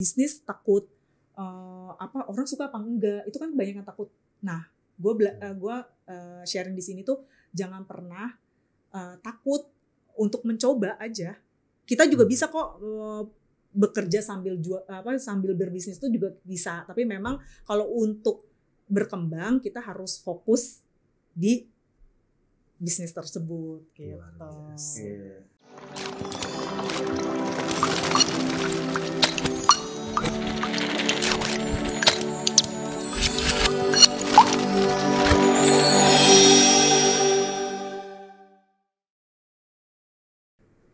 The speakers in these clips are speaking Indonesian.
bisnis takut orang suka apa enggak, itu kan banyak yang takut. Nah, gue sharing di sini tuh jangan pernah takut untuk mencoba aja. Kita juga bisa kok bekerja sambil sambil berbisnis itu juga bisa. Tapi memang kalau untuk berkembang kita harus fokus di bisnis tersebut gitu.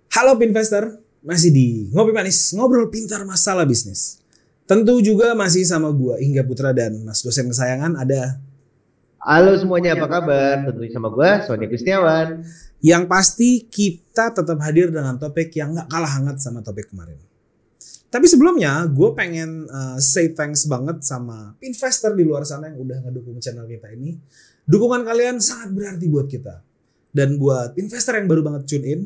Halo Pinvestor, masih di Ngopi Manis, ngobrol pintar masalah bisnis. Tentu juga masih sama gua Hingga Putra dan Mas dosen kesayangan ada. Halo semuanya, apa kabar? Tentunya sama gua Sony Gustiawan. Yang pasti kita tetap hadir dengan topik yang gak kalah hangat sama topik kemarin. Tapi sebelumnya gue pengen say thanks banget sama Pinvestor di luar sana yang udah ngedukung channel kita ini. Dukungan kalian sangat berarti buat kita. Dan buat investor yang baru banget tune in,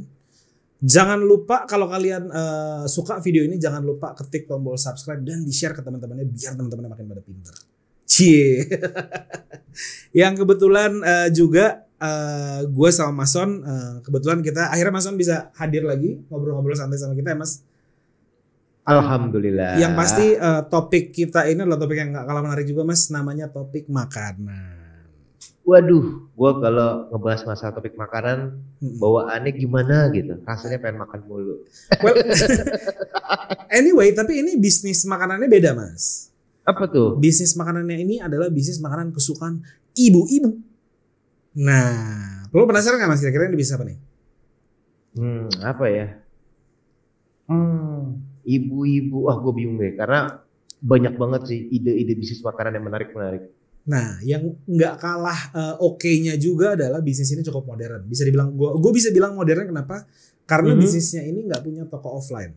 jangan lupa kalau kalian suka video ini, jangan lupa ketik tombol subscribe dan di-share ke teman-temannya biar teman-temannya makin pada pintar. Cie. Yang kebetulan juga gue sama Mas Son, kebetulan kita akhirnya Mas Son bisa hadir lagi ngobrol-ngobrol santai sama kita ya Mas. Alhamdulillah. Yang pasti topik kita ini adalah topik yang gak kalah menarik juga Mas, namanya topik makanan. Waduh, gue kalau ngebahas masalah topik makanan, bawaannya gimana gitu, rasanya pengen makan mulu. Well, anyway, tapi ini bisnis makanannya beda Mas. Apa tuh? Bisnis makanannya ini adalah bisnis makanan kesukaan ibu-ibu. Nah, lo penasaran gak Mas kira-kira ini bisnis apa nih? Apa ya? Ibu-ibu, gue bingung deh, karena banyak banget sih ide-ide bisnis makanan yang menarik-menarik. Nah, yang nggak kalah oke-nya juga adalah bisnis ini cukup modern. Bisa dibilang gue bisa bilang modern kenapa? Karena bisnisnya ini nggak punya toko offline.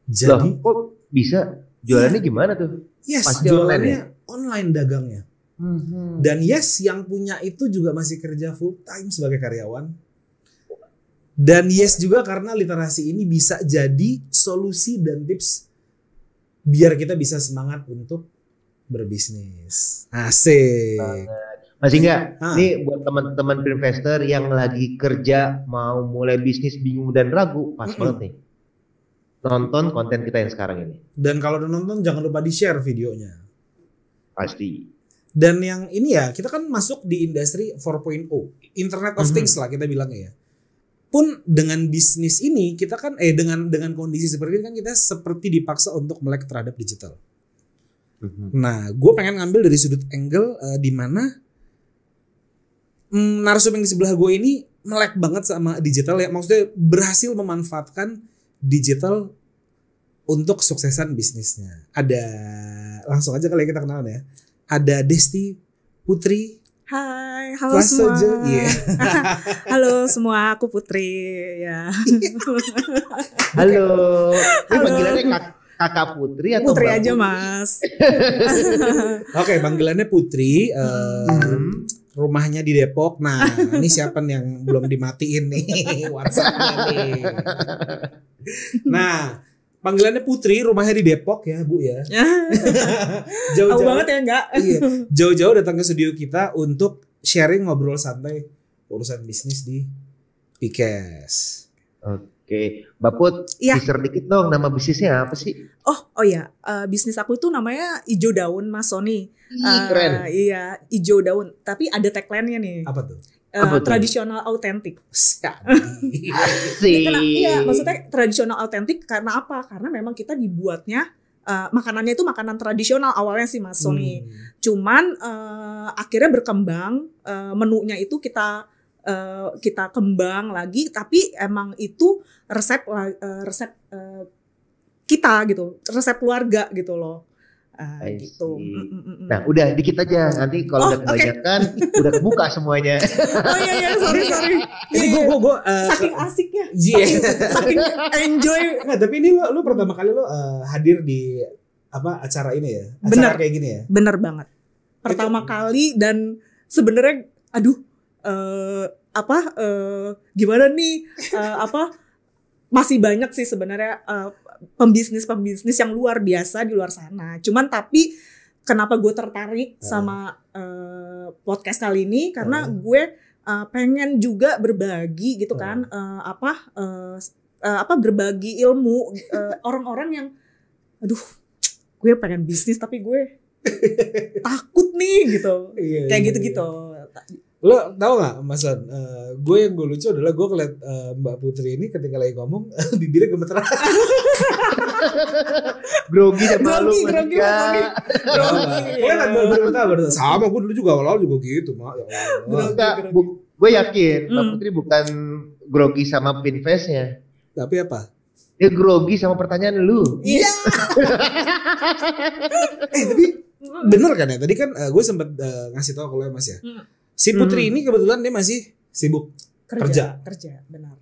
Jadi kok bisa jualannya gimana tuh? Yes, pasti jualannya online dagangnya. Dan yes, yang punya itu juga masih kerja full time sebagai karyawan. Dan yes juga karena literasi ini bisa jadi solusi dan tips biar kita bisa semangat untuk berbisnis. Asik. Masih enggak? Nih buat teman-teman investor yang lagi kerja mau mulai bisnis bingung dan ragu, pas banget nih. Tonton konten kita yang sekarang ini. Dan kalau udah nonton jangan lupa di-share videonya. Pasti. Dan yang ini ya, kita kan masuk di industri 4.0, Internet of Things lah kita bilangnya ya. Pun dengan bisnis ini kita kan dengan kondisi seperti ini kan kita seperti dipaksa untuk melek terhadap digital. Nah, gue pengen ngambil dari sudut angle di mana narsum yang di sebelah gue ini melek banget sama digital ya, maksudnya berhasil memanfaatkan digital untuk suksesan bisnisnya. Ada langsung aja kali ya kita kenalan ya. Ada Desti Putri. Hai, halo semua. Yeah. Halo semua, aku Putri ya. Halo. Ini panggilannya Kakak Putri atau Putri Mbak aja Putri? Mas. Oke, panggilannya Putri. Rumahnya di Depok. Nah, ini siapa nih yang belum dimatiin nih WhatsApp-nya nih. Nah, panggilannya Putri, rumahnya di Depok ya Bu ya. Jauh-jauh banget ya enggak? Iya, jauh-jauh datang ke studio kita untuk sharing ngobrol santai urusan bisnis di Pikes. Oke, Mbak Put, teaser dikit dong, nama bisnisnya apa sih? Oh ya, bisnis aku itu namanya Ijo Daun Mas Sony. Keren. Iya, Ijo Daun. Tapi ada tagline-nya nih. Apa tuh? Tradisional autentik. Iya, maksudnya tradisional autentik karena apa? Karena memang kita dibuatnya makanannya itu makanan tradisional awalnya sih Mas Sony. Cuman akhirnya berkembang, menunya itu kita kembang lagi, tapi emang itu resep kita gitu, resep keluarga gitu loh. Gitu. Nah, udah dikit aja. Nanti kalau udah kebanyakan udah kebuka semuanya. Oh iya, sorry. Ini gue saking asiknya. Saking enjoy. Nah, tapi ini lu pertama kali lu hadir di acara ini ya? Acara bener kayak gini ya? Bener banget. Pertama kali dan sebenarnya gimana nih masih banyak sih sebenarnya pembisnis yang luar biasa di luar sana. Cuman tapi kenapa gue tertarik sama podcast kali ini karena gue pengen juga berbagi gitu kan berbagi ilmu orang-orang yang aduh gue pengen bisnis tapi gue takut nih gitu. Kayak gitu-gitu. Lo tau gak Mas Son, gue yang gue lucu adalah gue ngeliat Mbak Putri ini ketika lagi ngomong bibirnya gemeteran. Grogi dan malu baru sama gue dulu juga awal juga gitu mak. Gue yakin Mbak Putri bukan grogi sama pinfestnya. Tapi apa? Dia grogi sama pertanyaan lu. Iya. Tapi bener kan ya? Tadi kan gue sempat ngasih tahu kalau ya Mas ya. Si Putri ini kebetulan dia masih sibuk kerja, benar.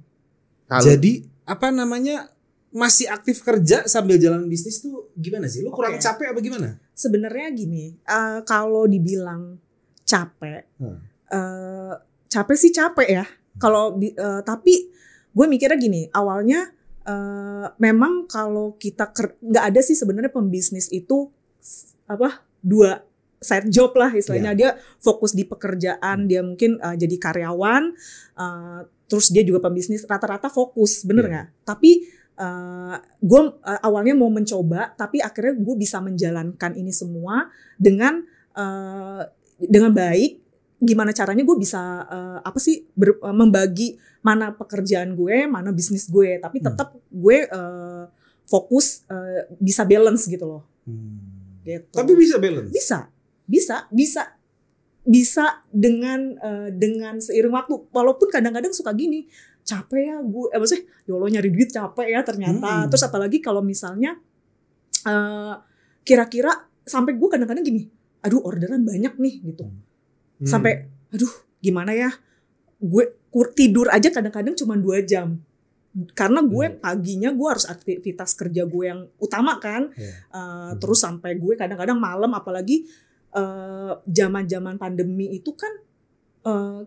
Jadi apa namanya masih aktif kerja sambil jalan bisnis tuh gimana sih? Lu kurang capek apa gimana? Sebenarnya gini, kalau dibilang capek, capek sih capek ya. Kalau tapi gue mikirnya gini, awalnya memang kalau kita nggak ada sih sebenarnya pembisnis itu dua side job lah istilahnya. Dia fokus di pekerjaan, dia mungkin jadi karyawan, terus dia juga pembisnis, rata-rata fokus, bener nggak? Tapi gue awalnya mau mencoba, tapi akhirnya gue bisa menjalankan ini semua dengan baik. Gimana caranya gue bisa membagi mana pekerjaan gue, mana bisnis gue, tapi tetap gue fokus bisa balance gitu loh. Gitu. Tapi bisa balance. Bisa dengan seiring waktu. Walaupun kadang-kadang suka gini, capek ya gue, maksudnya ya Allah nyari duit capek ya ternyata. Terus apalagi kalau misalnya kira-kira sampai gue kadang-kadang gini, aduh orderan banyak nih gitu. Sampai aduh gimana ya, gue tidur aja kadang-kadang cuma 2 jam. Karena gue paginya gue harus aktivitas kerja gue yang utama kan. Terus sampai gue kadang-kadang malam, apalagi zaman-zaman pandemi itu kan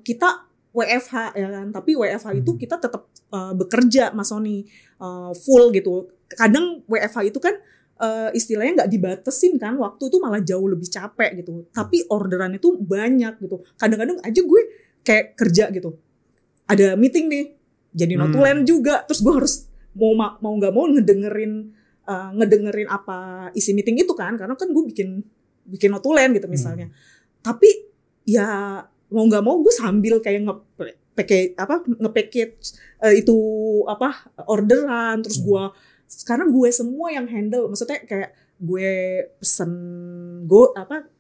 kita WFH ya kan, tapi WFH itu kita tetap bekerja Mas Sony, full gitu. Kadang WFH itu kan istilahnya nggak dibatesin kan, waktu itu malah jauh lebih capek gitu. Tapi orderan itu banyak gitu. Kadang-kadang aja gue kayak kerja gitu, ada meeting nih, jadi notulen juga. Terus gue harus mau nggak mau ngedengerin apa isi meeting itu kan, karena kan gue bikin notulen gitu misalnya. Tapi ya mau nggak mau gue sambil kayak nge-package itu orderan. Terus karena gue semua yang handle, maksudnya kayak gue pesen Gojek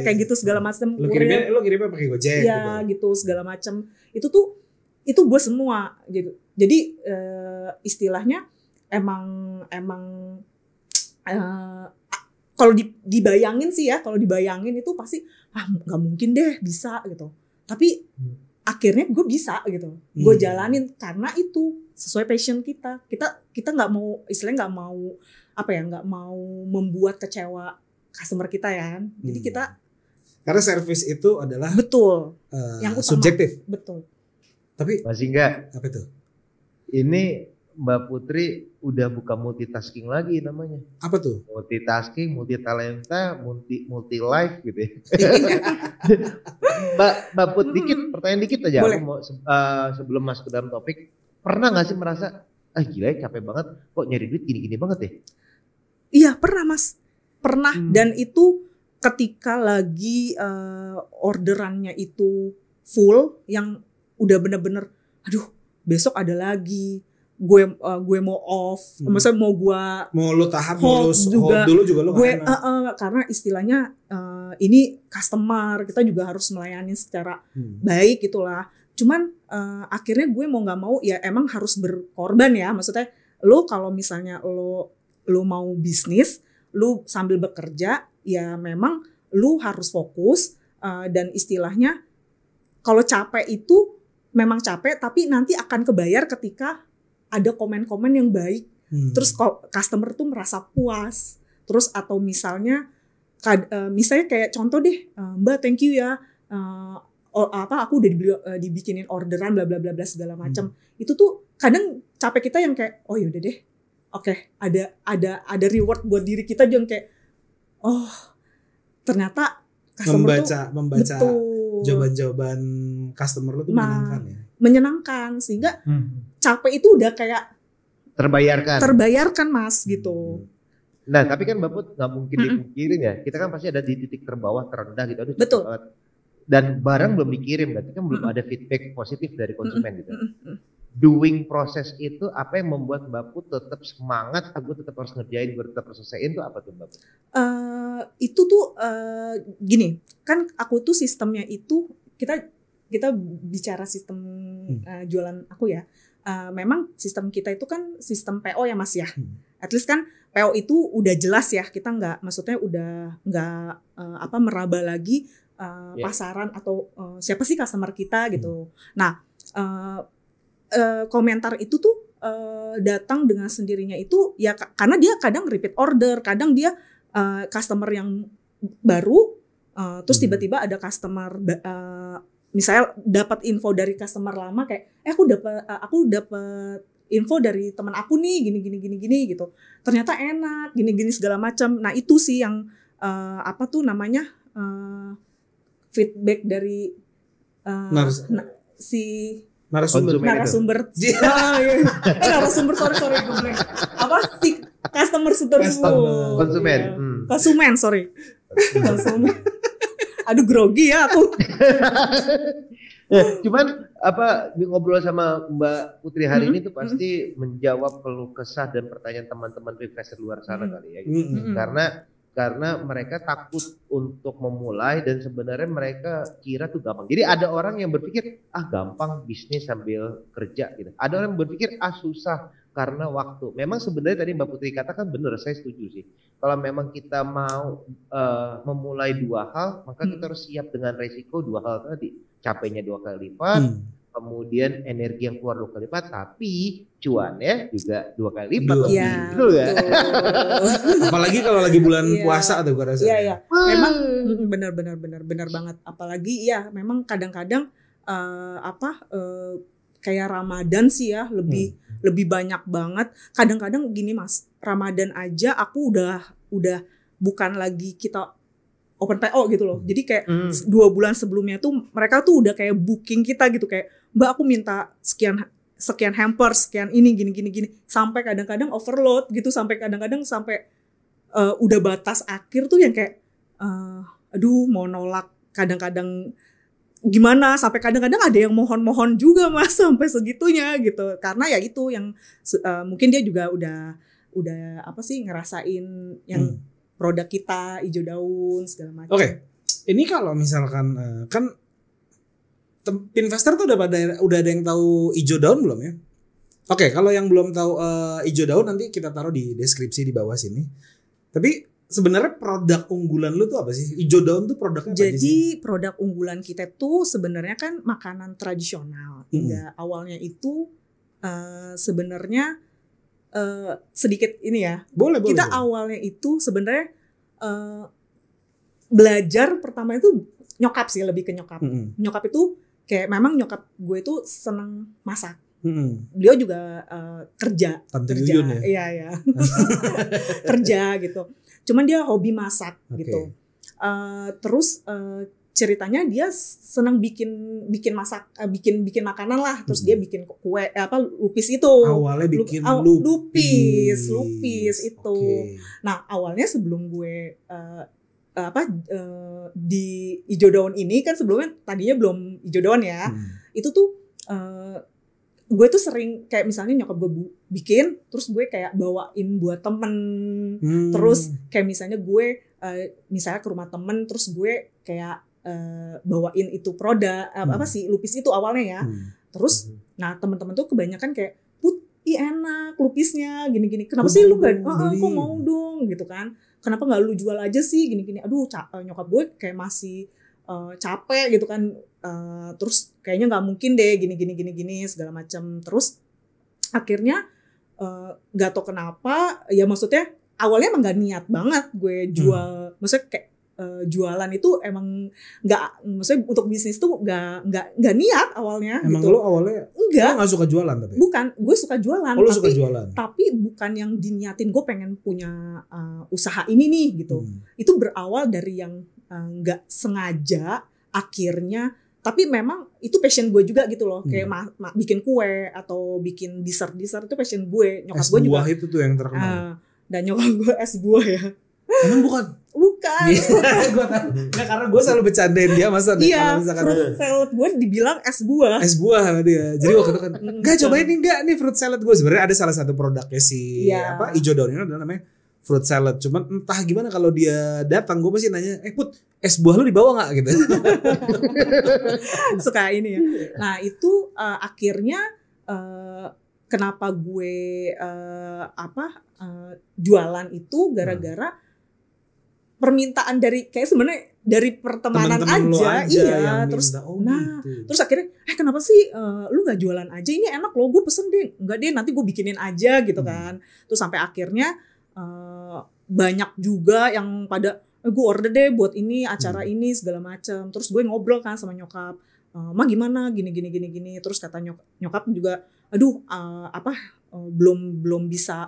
kayak gitu segala macam. Lo kirimnya pakai Gojek gitu segala macam. Itu gue semua gitu. Jadi istilahnya emang kalau dibayangin sih ya, kalau dibayangin itu pasti nggak mungkin deh bisa gitu. Tapi akhirnya gue bisa gitu, gue jalanin karena itu sesuai passion kita. Kita nggak mau, istilahnya nggak mau membuat kecewa customer kita ya. Jadi kita karena service itu adalah betul yang utama, subjektif. Betul. Tapi masih enggak. Apa itu? Ini Mbak Putri udah bukan multitasking lagi namanya. Apa tuh? Multitasking, multitalenta, multi life gitu ya. Mbak Put, pertanyaan dikit aja. Boleh. Aku mau sebelum masuk ke dalam topik, pernah nggak sih merasa gila ya capek banget, kok nyari duit gini-gini banget ya? Iya pernah Mas, pernah. Dan itu ketika lagi orderannya itu full, yang udah bener-bener, aduh besok ada lagi. Gue mau off, maksudnya mau lu tahan, hold dulu juga lu gue karena istilahnya ini customer, kita juga harus melayani secara baik gitulah. Cuman akhirnya gue mau nggak mau ya emang harus berkorban ya, maksudnya lo kalau misalnya lo mau bisnis, lo sambil bekerja ya memang lo harus fokus, dan istilahnya kalau capek itu memang capek, tapi nanti akan kebayar ketika ada komen-komen yang baik, terus customer tuh merasa puas, terus atau misalnya kayak contoh deh, Mbak thank you ya, aku udah dibikinin orderan bla bla bla bla segala macam. Itu tuh kadang capek kita yang kayak oh yaudah deh, oke, ada reward buat diri kita yang kayak oh ternyata customer membaca betul, jawaban-jawaban customer lu tuh menyenangkan ya. Menyenangkan sehingga capek itu udah kayak terbayarkan Mas gitu. Nah tapi kan Bapak nggak mungkin dipungkirin ya, kita kan pasti ada di titik terbawah terendah gitu. Aduh, betul. Dan barang belum dikirim, berarti kan belum ada feedback positif dari konsumen gitu. Doing proses itu apa yang membuat Mbak Put tetap semangat, aku tetap harus ngerjain, gue tetap harus selesaiin, itu apa tuh Mbak Put? Itu tuh gini, kan aku tuh sistemnya itu kita bicara sistem jualan aku ya. Memang sistem kita itu kan sistem PO ya Mas ya. At least kan PO itu udah jelas ya, kita maksudnya udah nggak meraba lagi pasaran atau siapa sih customer kita gitu. Nah komentar itu tuh datang dengan sendirinya itu ya karena dia kadang repeat order, kadang dia customer yang baru, terus tiba-tiba ada customer misalnya dapat info dari customer lama kayak aku dapat info dari teman aku nih gini gitu, ternyata enak gini segala macam. Nah itu sih yang feedback dari si narasumber sorry gue si customer konsumen aduh grogi ya aku. Cuman ngobrol sama Mbak Putri hari ini tuh pasti menjawab keluh kesah dan pertanyaan teman-teman investor luar sana kali ya gitu. Karena mereka takut untuk memulai dan sebenarnya mereka kira tuh gampang. Jadi ada orang yang berpikir gampang bisnis sambil kerja gitu. Ada orang yang berpikir susah karena waktu. Memang sebenarnya tadi Mbak Putri katakan benar, saya setuju sih. Kalau memang kita mau memulai dua hal, maka kita harus siap dengan resiko dua hal tadi. Capeknya 2 kali lipat, kemudian energi yang keluar 2 kali lipat, tapi cuannya juga 2 kali lipat. Betul ya. Apalagi kalau lagi bulan puasa tuh gue rasa. Iya. Memang benar banget. Apalagi ya memang kadang-kadang kayak Ramadan sih ya lebih banyak banget. Kadang-kadang gini Mas, Ramadan aja aku udah bukan lagi kita open PO gitu loh. Jadi kayak 2 bulan sebelumnya tuh mereka tuh udah kayak booking kita gitu, kayak Mbak aku minta sekian hamper, sekian ini gini. Sampai kadang-kadang overload gitu, sampai kadang-kadang udah batas akhir tuh yang kayak aduh mau nolak kadang-kadang gimana, sampai kadang-kadang ada yang mohon-mohon juga Mas sampai segitunya gitu. Karena ya itu yang mungkin dia juga udah ngerasain yang produk kita hijau daun segala macam. Oke. Ini kalau misalkan kan investor tuh udah ada yang tahu hijau daun belum ya? Oke, kalau yang belum tahu hijau daun nanti kita taruh di deskripsi di bawah sini. Tapi sebenarnya produk unggulan lu tuh apa sih? Hijau daun tuh produknya apa aja sih? Jadi produk unggulan kita tuh sebenarnya kan makanan tradisional. Hingga awalnya itu sebenarnya sedikit ini ya. Boleh. Kita awalnya itu sebenarnya belajar pertama itu nyokap sih, lebih ke nyokap. Nyokap itu kayak memang nyokap gue itu seneng masak. Beliau juga kerja. Yuyun ya? Iya. Kerja gitu. Cuman dia hobi masak gitu. Terus ceritanya dia senang bikin makanan lah, terus dia bikin kue lupis itu. Awalnya bikin lupis itu. Okay. Nah awalnya sebelum gue di hijau daun ini kan sebelumnya tadinya belum hijau daun ya. Itu tuh gue tuh sering kayak misalnya nyokap gue bikin, terus gue kayak bawain buat temen. Terus kayak misalnya gue misalnya ke rumah temen, terus gue kayak bawain itu produk lupis itu awalnya ya. Terus nah teman-teman tuh kebanyakan kayak enak lupisnya gini-gini. Kenapa sih lu gak kok mau dong gitu kan. Kenapa gak lu jual aja sih gini-gini. Aduh nyokap gue kayak masih capek gitu kan. Terus kayaknya gak mungkin deh gini segala macam. Terus akhirnya gak tau kenapa ya, maksudnya awalnya emang gak niat banget gue jual. Maksudnya kayak jualan itu emang maksudnya untuk bisnis tuh nggak niat awalnya. Emang gitu. lo awalnya nggak suka jualan tapi? Bukan, gue suka jualan. Lo suka jualan? Tapi bukan yang diniatin gue pengen punya usaha ini nih gitu. Itu berawal dari yang nggak sengaja akhirnya. Tapi memang itu passion gue juga gitu loh. Kayak bikin kue atau bikin dessert itu passion gue. Nyokap gue juga. Es buah itu tuh yang terkenal. Dan nyokap gue es buah ya. Emang bukan? Bukan. Gue tahu. Nggak, karena gue selalu bercandain dia masa nih. Iya, fruit salad gue dibilang es buah. Es buah sama dia. Jadi waktu itu kan, enggak cobain nih fruit salad gue. Sebenarnya ada salah satu produknya si Ijo Daun ini adalah namanya fruit salad. Cuman entah gimana kalau dia datang gue pasti nanya, Put, es buah lu dibawa nggak gitu? Suka ini ya. Nah itu akhirnya kenapa gue jualan itu gara-gara permintaan dari kayak sebenarnya dari pertemanan aja iya terus gitu. Terus akhirnya kenapa sih lu nggak jualan aja, ini enak loh, gue pesen deh, enggak deh nanti gue bikinin aja gitu kan. Terus sampai akhirnya banyak juga yang pada gue order deh buat ini acara ini segala macam. Terus gue ngobrol kan sama nyokap, Ma gimana gini. Terus kata nyokap juga aduh belum bisa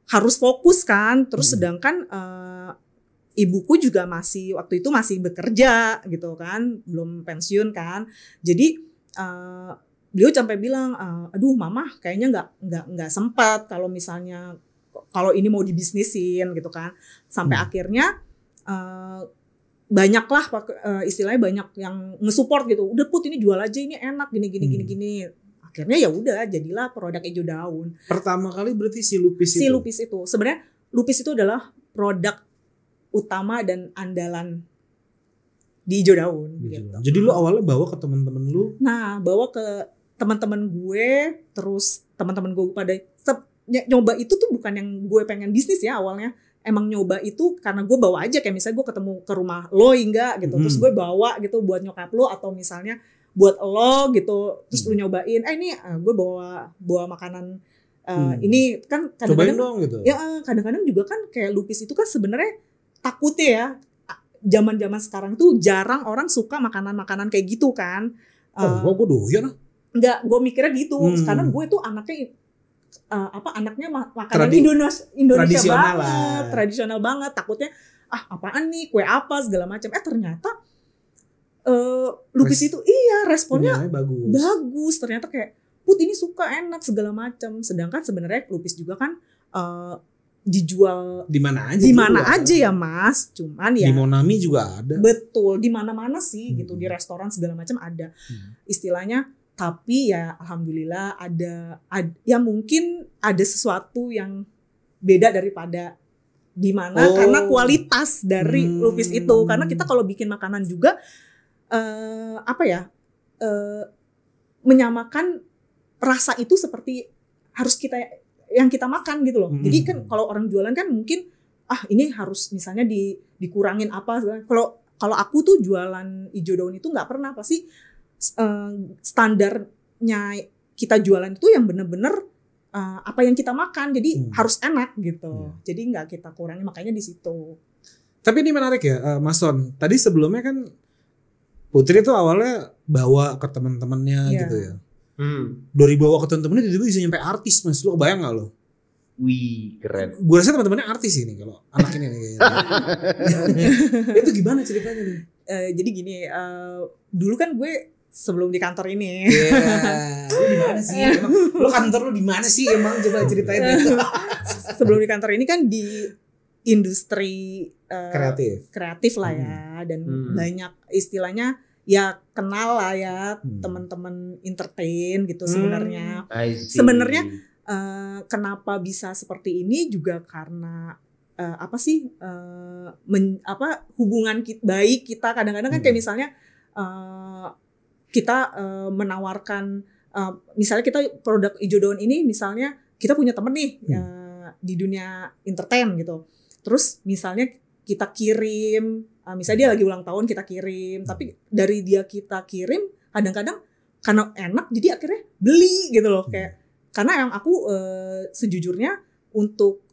harus fokus kan. Terus sedangkan ibuku juga waktu itu masih bekerja gitu kan, belum pensiun kan. Jadi beliau sampai bilang, aduh mama kayaknya nggak sempat kalau misalnya kalau ini mau dibisnisin gitu kan. Sampai akhirnya banyak lah istilahnya banyak yang nge-support gitu. Udah Put, ini jual aja, ini enak gini. Akhirnya ya udah jadilah produk Ijo Daun. Pertama kali berarti si lupis itu. Sebenarnya lupis itu adalah produk utama dan andalan di Ijo Daun gitu. Jadi lu awalnya bawa ke teman-teman lu? Nah, bawa ke teman-teman gue, terus teman-teman gue pada nyoba itu tuh bukan yang gue pengen bisnis ya awalnya. Emang nyoba itu karena gue bawa aja, kayak misalnya gue ketemu ke rumah lo enggak gitu. Terus gue bawa gitu buat nyokap lo atau misalnya buat lo gitu, terus lu nyobain, ini gue bawa makanan ini kan kadang-kadang dong, gitu. Ya kadang-kadang juga kan kayak lupis itu kan sebenarnya takutnya ya zaman-zaman sekarang tuh jarang orang suka makanan-makanan kayak gitu kan. Gue doyan. Enggak, gue mikirnya gitu karena gue tuh anaknya makanan Indonesia banget, tradisional banget. Takutnya apaan nih, kue apa segala macam. Ternyata lupis itu responnya bagus. Ternyata kayak Put ini suka, enak segala macam. Sedangkan sebenarnya lupis juga kan dijual di mana aja ya Mas. Cuman ya di Monami juga ada. Betul, di mana-mana sih gitu, di restoran segala macam ada. Istilahnya, tapi ya alhamdulillah ada ya mungkin ada sesuatu yang beda daripada di mana karena kualitas dari lupis itu. Karena kita kalau bikin makanan juga menyamakan rasa itu seperti harus yang kita makan gitu loh. Jadi kan kalau orang jualan kan mungkin ini harus misalnya dikurangin apa. Kalau aku tuh jualan Ijo Daun itu nggak pernah, pasti standarnya kita jualan itu yang bener-bener apa yang kita makan. Jadi harus enak gitu. Jadi nggak kita kurangi, makanya di situ. Tapi ini menarik ya, Mas Son. Tadi sebelumnya kan Putri tuh awalnya bawa ke teman-temannya gitu ya. Dari bawa ke teman-temannya tiba-tiba bisa nyampe artis, Mas. Lu kebayang gak lo? Wih, keren. Gue rasa teman-temannya artis ini kalau anak ini nih kayaknya. Itu gimana ceritanya nih? Jadi gini, dulu kan gue sebelum di kantor ini. Lu di mana sih? Lu kantor lu di mana sih emang, coba ceritain. Sebelum di kantor ini kan di industri kreatif lah ya, dan banyak istilahnya ya kenal lah ya teman-teman entertain gitu sebenarnya. Sebenarnya kenapa bisa seperti ini juga karena hubungan baik kita kadang-kadang kan kayak misalnya kita menawarkan misalnya kita produk Ijo Daun ini, misalnya kita punya temen nih di dunia entertain gitu. Terus misalnya kita kirim, misalnya dia lagi ulang tahun kita kirim, tapi dari dia kita kirim kadang-kadang karena enak jadi akhirnya beli gitu loh. Kayak karena yang aku sejujurnya untuk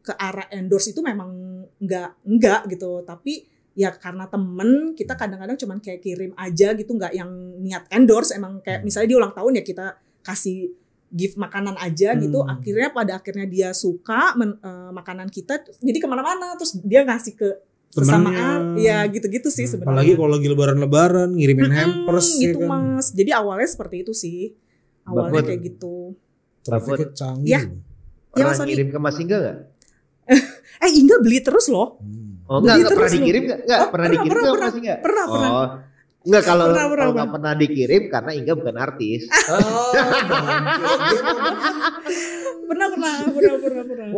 ke arah endorse itu memang enggak gitu, tapi ya karena temen kita kadang-kadang cuman kayak kirim aja gitu, nggak yang niat endorse. Emang kayak misalnya dia ulang tahun ya kita kasih gift makanan aja gitu, akhirnya pada akhirnya dia suka makanan kita, jadi kemana-mana terus dia ngasih ke kesamaan ya gitu-gitu sih sebenarnya. Apalagi kalau lagi lebaran ngirimin hampers gitu ya kan. Mas, jadi awalnya seperti itu sih, awalnya kayak gitu. Trafiknya canggih. Ya. Pernah Mas Sony. ngirim ke Mas Inga nggak? Inga beli terus loh. Oh enggak Beli pernah terus dikirim nggak? Enggak pernah dikirim ke Mas Inga? Pernah. Oh. Enggak, kalau Pernah. nggak pernah dikirim karena Inga bukan artis. Pernah.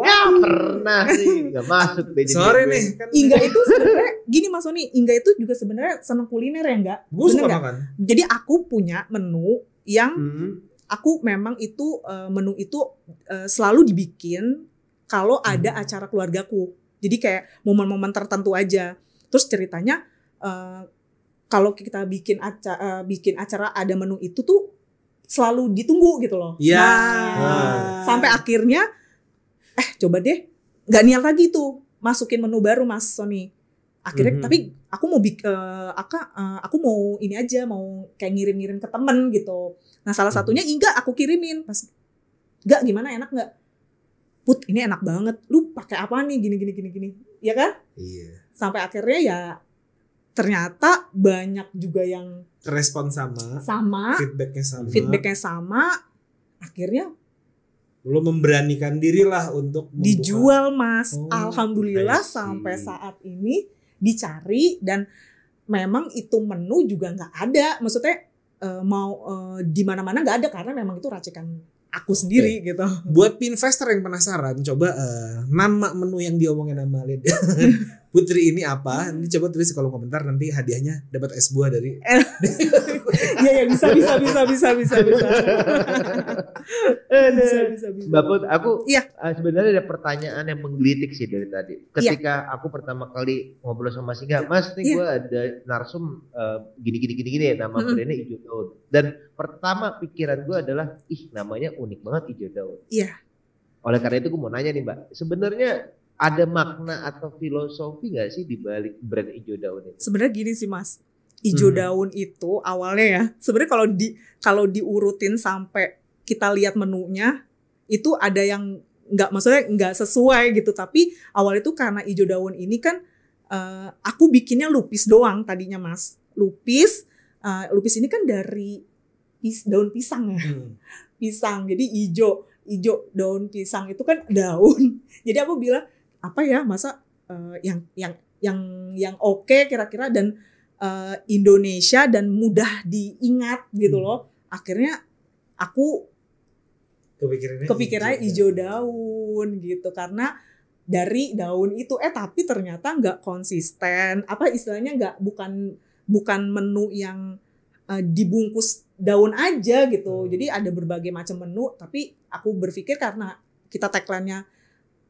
Ya pernah sih, nggak masuk deh. Sorry nih kan. Inga itu sebenarnya gini Mas Sony, Inga itu juga sebenarnya senang kuliner ya enggak? Gue suka Bener nggak? makan. Jadi aku punya menu yang aku memang itu menu itu selalu dibikin kalau ada acara keluargaku. Jadi kayak momen-momen tertentu aja. Terus ceritanya kalau kita bikin acara ada menu itu tuh selalu ditunggu gitu loh. Iya. Sampai akhirnya coba deh nggak niat lagi tuh masukin menu baru Mas Sony. Akhirnya tapi aku mau aku mau ini aja, mau kayak ngirim-ngirim ke temen gitu. Nah salah satunya Inga aku kirimin pas, "Gak gimana, enak nggak? Put ini enak banget, lu pakai apa nih gini, ya kan?" Iya. Sampai akhirnya ya ternyata banyak juga yang Respon sama. Feedbacknya sama. Akhirnya Lo memberanikan diri lah untuk dijual Mas. Oh, Alhamdulillah I see. sampai saat ini dicari, dan memang itu menu juga nggak ada. Maksudnya di mana-mana nggak ada karena memang itu racikan aku sendiri gitu. Buat investor yang penasaran, coba nama menu yang diomongin sama Lydia Putri ini apa? Ini coba tulis di kolom komentar, nanti hadiahnya dapat es buah dari. Iya bisa. Mbak Put, aku Iya. Sebenarnya ada pertanyaan yang menggelitik sih dari tadi. Ketika aku pertama kali ngobrol sama Mas Inga, Mas nih gue ada narsum gini nama brandnya Ijo Daun. Dan pertama pikiran gue adalah, namanya unik banget Ijo Daun. Iya. Oleh karena itu gue mau nanya nih Mbak, sebenarnya ada makna atau filosofi nggak sih di balik brand Ijo Daun ini? Sebenarnya gini sih Mas, Ijo Daun itu awalnya ya, sebenarnya kalau diurutin sampai kita lihat menunya itu ada yang maksudnya nggak sesuai gitu. Tapi awal itu karena Ijo Daun ini kan aku bikinnya lupis doang tadinya Mas. Lupis ini kan dari daun pisang ya. Pisang, jadi ijo daun pisang itu kan daun. Jadi aku bilang apa ya, masa yang oke kira-kira dan Indonesia dan mudah diingat gitu loh. Akhirnya aku kepikirannya Ijo Daun gitu, karena dari daun itu tapi ternyata nggak konsisten, apa istilahnya bukan menu yang dibungkus daun aja gitu. Jadi ada berbagai macam menu, tapi aku berpikir karena kita tagline-nya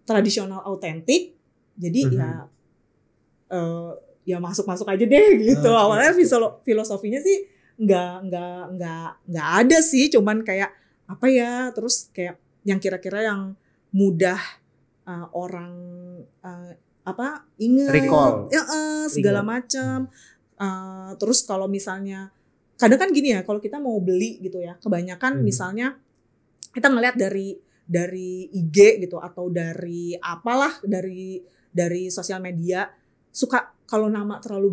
tradisional autentik, jadi ya masuk aja deh gitu. Awalnya filosofinya sih nggak ada sih, cuman kayak apa ya, terus kayak yang kira-kira yang mudah orang ingat, recall, segala macam. Terus kalau misalnya kadang kan gini ya, kalau kita mau beli gitu ya, kebanyakan misalnya kita ngeliat dari IG gitu atau dari apalah, dari sosial media, suka kalau nama terlalu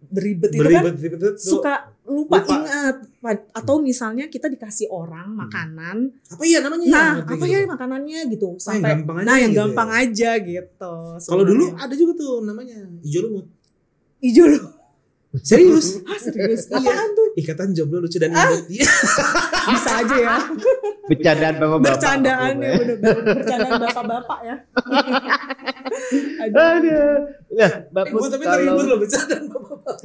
beribet itu kan suka lupa ingat. Atau misalnya kita dikasih orang makanan, apa ya namanya? Nah, apa ya makanannya gitu, sampai yang gampang aja gitu. Kalau dulu ada juga tuh namanya Ijo Lumut. Ijo Lumut. Serius? Serius? Apaan tuh? Ikatan jomblo lucu dan imut. Bisa aja ya. Bercandaan bapak-bapak. Bercandaannya bener-bener. Bercandaan bapak-bapak ya. Aduh. Nah, Mbak Put, tapi terhibur loh bercandaan bapak-bapak.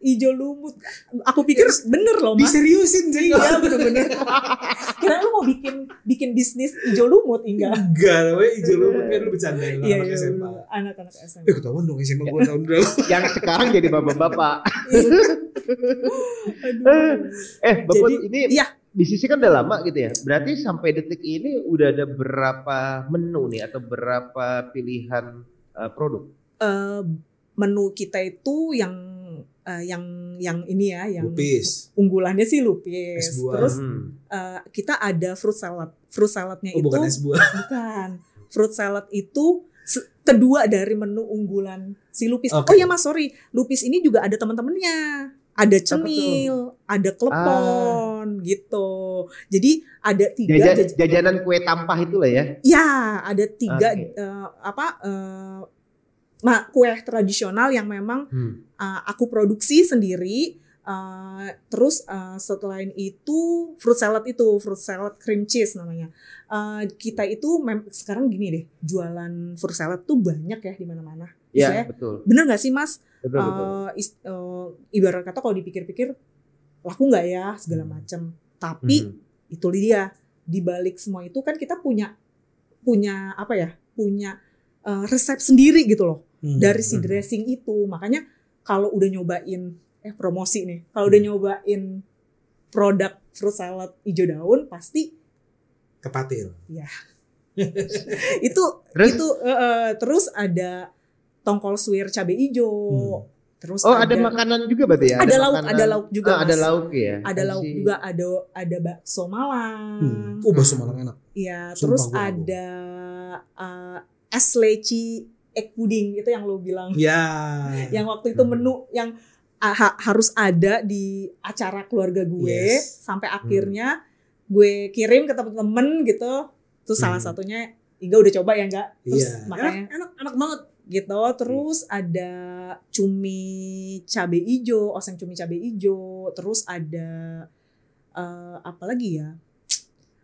Ijo Lumut. Aku pikir bener loh Mas. Diseriusin jadi. Iya bener-bener. Kira lu mau bikin bisnis Ijo Lumut? Enggak, namanya Ijo Lumut kan lu bercandain lah anak SMA. Anak-anak SMA. Ketahuan dong SMA gue tahun berapa. Yang sekarang jadi bapak-bapak. Aduh. Mbak Put, ini bisnisnya kan udah lama gitu ya. Berarti sampai detik ini udah ada berapa menu nih atau berapa pilihan produk? Menu kita itu yang ini ya, yang lupis. Unggulannya sih lupis. Es buah. Terus kita ada fruit salad. Fruit saladnya itu Bukan es buah. bukan. Fruit salad itu kedua dari menu unggulan si lupis. Okay. Oh ya Mas, sorry. Lupis ini juga ada teman-temannya. Ada cemil, ada klepon gitu. Jadi ada 3 jajanan kue tampah itu lah ya. Ya, ada 3 kue tradisional yang memang aku produksi sendiri. Terus setelah itu fruit salad cream cheese namanya. Kita itu sekarang gini deh, jualan fruit salad tuh banyak ya di mana-mana. Iya, betul. Bener nggak sih Mas? Betul. Ibarat kata kalau dipikir-pikir laku nggak ya segala macam. Tapi itu dia, di balik semua itu kan kita punya apa ya? Punya resep sendiri gitu loh. Dari si dressing itu. Makanya kalau udah nyobain promosi nih. Kalau udah nyobain produk fruit salad hijau daun pasti kepatil. Ya. Terus ada tongkol suwir cabai hijau. Terus ada makanan juga berarti ya? Ada lauk juga. Ada lauk ya. Ada lauk juga, ada bakso Malang. Bakso Malang enak. Iya, terus ada es leci egg pudding itu yang lo bilang. Iya. Yang waktu itu menu yang harus ada di acara keluarga gue, sampai akhirnya gue kirim ke temen-temen gitu. Terus salah satunya Iga udah coba ya enggak? Terus makanya enak banget gitu. Terus ada cumi cabai hijau, oseng cumi cabai hijau. Terus ada apa lagi ya?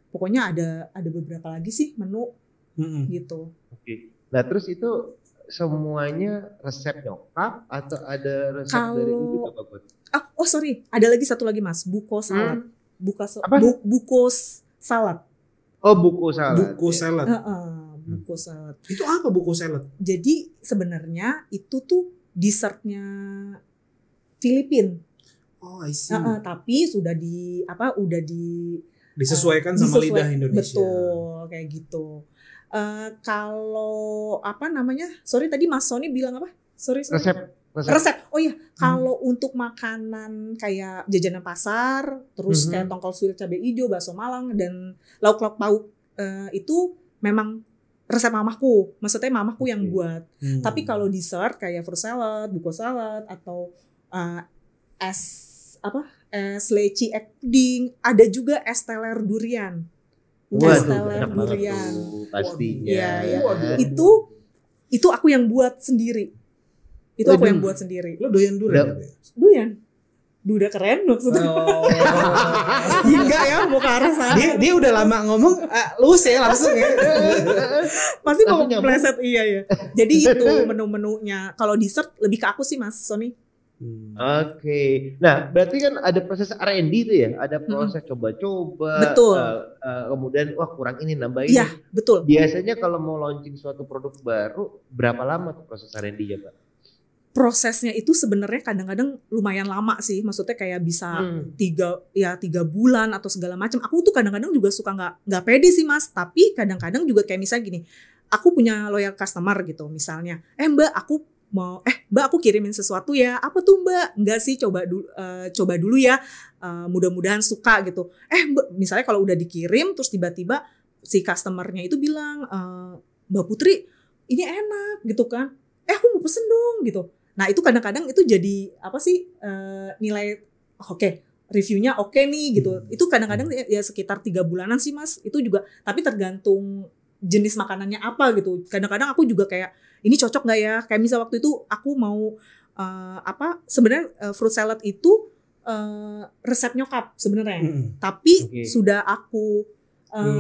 Pokoknya ada beberapa lagi sih menu gitu. Oke. Nah terus itu semuanya resep nyokap atau ada resep dari ibu apa buat? Sorry, ada lagi satu lagi Mas, buko salad. Buko salad. Oh, buko salad. Buko salad. Buko salad. Itu apa buko salad? Jadi sebenarnya itu tuh dessertnya Filipina. Oh, I see. Tapi sudah disesuaikan sama lidah Indonesia. Betul, kayak gitu. Kalau apa namanya? Sorry tadi Mas Sony bilang apa? Sorry. Resep. Oh iya, kalau untuk makanan kayak jajanan pasar, terus kayak tongkol suwir cabai hijau, bakso Malang dan lauk-lauk pauk itu memang resep mamaku. Maksudnya mamaku yang buat. Tapi kalau dessert kayak fruit salad, buko salad atau es leci egg pudding, ada juga es teler durian. Waduh, durian pastinya. Ya. Itu aku yang buat sendiri. Lo doyan durian? Doyan. Udah keren maksudnya. Enggak ya, mau ke arah sana. Dia udah lama ngomong, luas ya langsung ya. Pasti mau meleset iya ya. Jadi itu menu-menunya. Kalau dessert lebih ke aku sih Mas Sony. Oke. Nah, berarti kan ada proses R&D itu ya, ada proses coba-coba. Betul. Kemudian kurang ini nambahin. Iya, betul. Biasanya kalau mau launching suatu produk baru, berapa lama tuh proses R&D-nya, Pak? Prosesnya itu sebenarnya kadang-kadang lumayan lama sih. Maksudnya kayak bisa 3 bulan atau segala macam. Aku tuh kadang-kadang juga suka nggak pede sih Mas. Tapi kadang-kadang juga kayak misalnya gini, aku punya loyal customer gitu misalnya. Mbak aku kirimin sesuatu ya. Apa tuh Mbak? Enggak sih, coba dulu ya. Mudah-mudahan suka gitu. Mbak, misalnya kalau udah dikirim terus tiba-tiba si customernya itu bilang, Mbak Putri ini enak gitu kan. Aku mau pesen dong gitu. Nah itu kadang-kadang itu jadi apa sih nilai reviewnya oke nih gitu. Itu kadang-kadang ya sekitar 3 bulanan sih Mas. Itu juga tapi tergantung jenis makanannya apa gitu. Kadang-kadang aku juga kayak ini cocok nggak ya? Kayak misal waktu itu aku mau sebenarnya fruit salad itu resep nyokap sebenarnya. Tapi sudah aku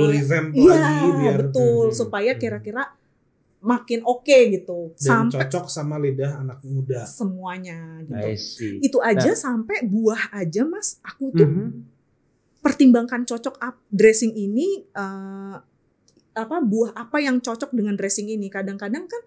revamp lagi biar betul supaya kira-kira makin oke gitu. Dan sampai cocok sama lidah anak muda. Semuanya gitu. Itu aja sampai buah aja Mas. Aku tuh pertimbangkan cocok dressing ini buah apa yang cocok dengan dressing ini. Kadang-kadang kan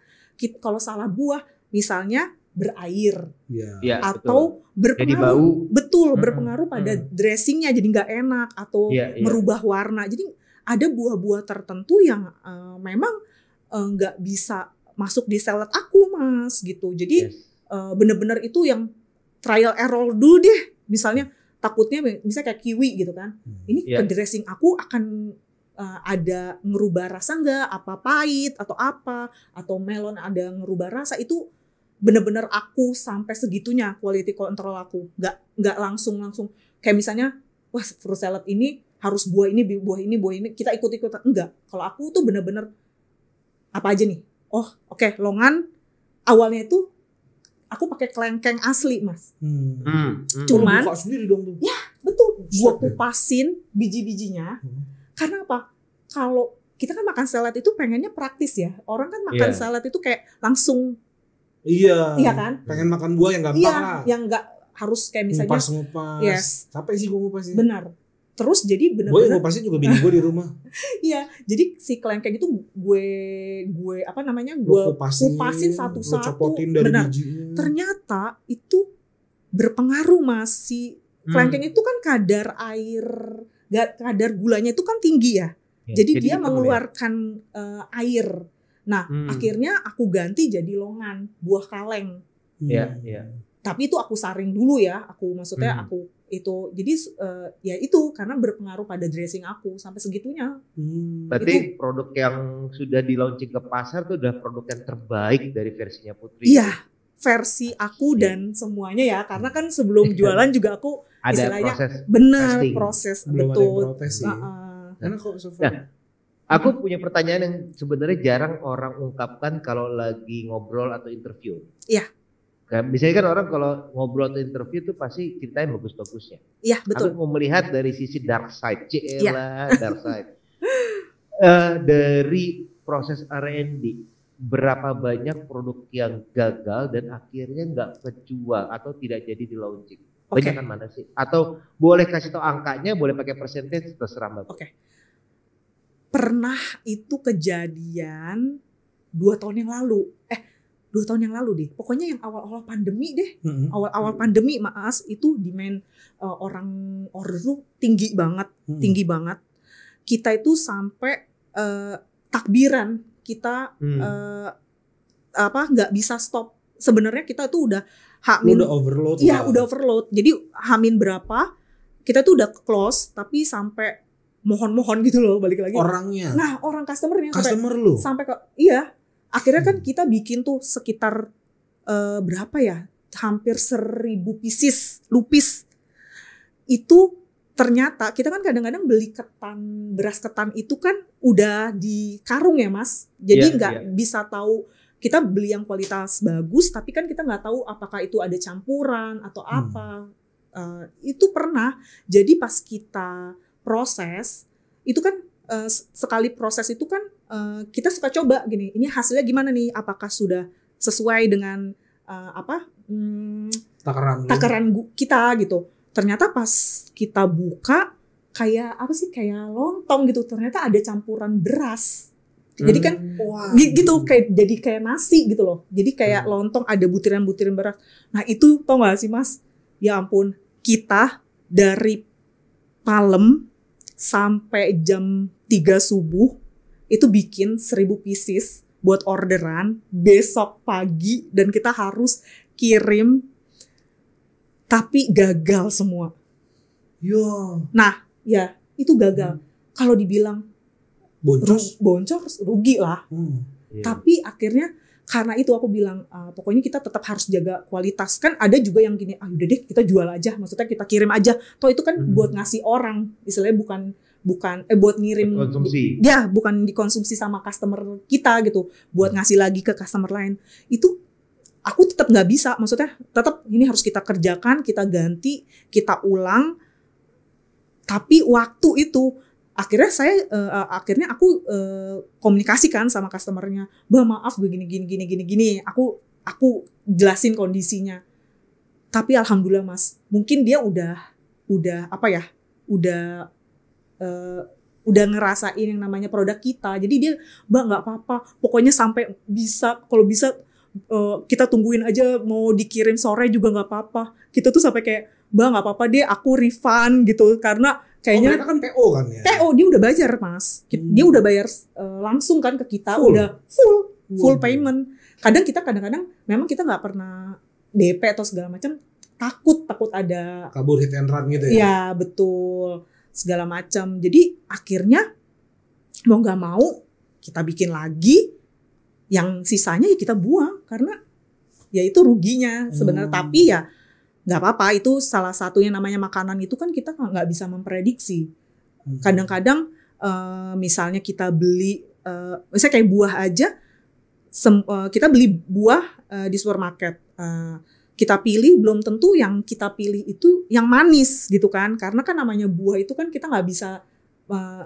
kalau salah buah misalnya berair Ya. atau Jadi berpengaruh bau. berpengaruh pada dressingnya jadi nggak enak atau merubah warna. Jadi ada buah-buah tertentu yang memang nggak bisa masuk di salad aku Mas gitu. Jadi bener-bener itu yang trial error dulu deh. Misalnya takutnya misalnya kayak kiwi gitu kan. Ini ke dressing aku akan ada ngerubah rasa nggak, apa pahit atau apa, atau melon ada ngerubah rasa. Itu bener-bener aku sampai segitunya quality control aku. Nggak langsung kayak misalnya wah fruit salad ini harus buah ini kita ikut-ikutan. Enggak. Kalau aku tuh bener-bener apa aja nih. Oh oke, longan awalnya itu aku pakai kelengkeng asli Mas. Cuman buka sendiri dong tuh. Ya betul. Gua kupasin biji-bijinya. Karena apa? Kalau kita kan makan salad itu pengennya praktis ya. Orang kan makan salad itu kayak langsung. Iya kan? Pengen makan buah yang gampang lah. Yang nggak harus kayak misalnya. Ngupas. Yes. Capek sih gue ngupasin. Benar. Terus jadi benar-benar. Gue ngupasin juga bini gue di rumah. Iya. Jadi si kelengkeng itu gue apa namanya? Gue kupasin satu-satu. Copotin dari benar. bijinya. Ternyata itu berpengaruh Mas. Si kelengkeng itu kan kadar gulanya itu kan tinggi ya. Jadi dia mengeluarkan air. Nah, akhirnya aku ganti jadi longan, buah kaleng. Iya. Tapi itu aku saring dulu ya. Maksudnya aku itu. Jadi ya itu karena berpengaruh pada dressing aku sampai segitunya. Berarti produk yang sudah di launching ke pasar tuh udah produk yang terbaik dari versinya Putri. Iya. Versi aku dan semuanya ya, karena kan sebelum jualan juga aku ada istilahnya proses betul. Belum ada protes sih. Karena kok aku punya pertanyaan yang sebenarnya jarang orang ungkapkan kalau lagi ngobrol atau interview. Iya. Biasanya kan orang kalau ngobrol atau interview tuh pasti ceritain bagus-bagusnya. Iya betul. Aku mau melihat dari sisi dark side, dark side. Dari proses R&D. Berapa banyak produk yang gagal dan akhirnya nggak kejual atau tidak jadi di launching? Banyakan mana sih? Atau boleh kasih tau angkanya, boleh pakai percentage, terserah Mbak. Pernah itu kejadian 2 tahun yang lalu. 2 tahun yang lalu deh. Pokoknya yang awal-awal pandemi deh. Awal-awal pandemi Mas, itu demand orang order tuh tinggi banget. Kita itu sampai takbiran. Kita nggak bisa stop. Sebenarnya kita tuh udah udah overload. Iya, udah overload. Jadi hamin berapa kita tuh udah close, tapi sampai mohon gitu loh balik lagi. Orangnya. Nah, orang customer lu. Sampai ke akhirnya kan kita bikin tuh sekitar berapa ya? Hampir 1000 pieces lupis. Itu ternyata kita kan kadang-kadang beli beras ketan itu kan udah di karung ya Mas. Jadi nggak bisa tahu, kita beli yang kualitas bagus tapi kan kita nggak tahu apakah itu ada campuran atau apa. Itu pernah. Jadi pas kita proses itu kan sekali proses itu kan kita suka coba gini, ini hasilnya gimana nih? Apakah sudah sesuai dengan takaran kita gitu. Ternyata pas kita buka kayak kayak lontong gitu. Ternyata ada campuran beras. Jadi kan gitu jadi kayak nasi gitu loh. Jadi kayak lontong ada butiran-butiran beras. Nah itu tau gak sih Mas? Ya ampun, kita dari malam sampai jam 3 subuh itu bikin 1000 pieces buat orderan besok pagi dan kita harus kirim. Tapi gagal semua. Nah, ya itu gagal. Kalau dibilang boncos rugi lah. Tapi akhirnya karena itu aku bilang pokoknya kita tetap harus jaga kualitas. Kan ada juga yang gini, udah deh kita jual aja. Maksudnya kita kirim aja. Toh itu kan buat ngasih orang, istilahnya bukan buat ngirim konsumsi. Ya, bukan dikonsumsi sama customer kita gitu. Buat ngasih lagi ke customer lain. Itu aku tetap nggak bisa, maksudnya tetap ini harus kita kerjakan, kita ganti, kita ulang. Tapi waktu itu akhirnya aku komunikasikan sama customernya, Mbak maaf gue gini. Aku jelasin kondisinya. Tapi alhamdulillah Mas, mungkin dia udah ngerasain yang namanya produk kita. Jadi dia, Mbak nggak apa-apa, pokoknya sampai bisa, kalau bisa kita tungguin aja, mau dikirim sore juga nggak apa-apa. Kita tuh sampai kayak, Mbak nggak apa-apa deh, aku refund gitu, karena kayaknya mereka kan PO kan ya. PO dia udah bayar Mas, dia udah bayar langsung kan ke kita, udah full payment. Kadang-kadang memang kita nggak pernah DP atau segala macam, takut ada kabur hit and run gitu ya. Iya betul, segala macam. Jadi akhirnya mau nggak mau kita bikin lagi, yang sisanya ya kita buang karena ya itu ruginya sebenarnya. Tapi ya nggak apa-apa, itu salah satunya, namanya makanan itu kan kita nggak bisa memprediksi. Kadang-kadang misalnya kita beli misalnya kayak buah aja, kita beli buah di supermarket, kita pilih belum tentu yang kita pilih itu yang manis gitu kan, karena kan namanya buah itu kan kita nggak bisa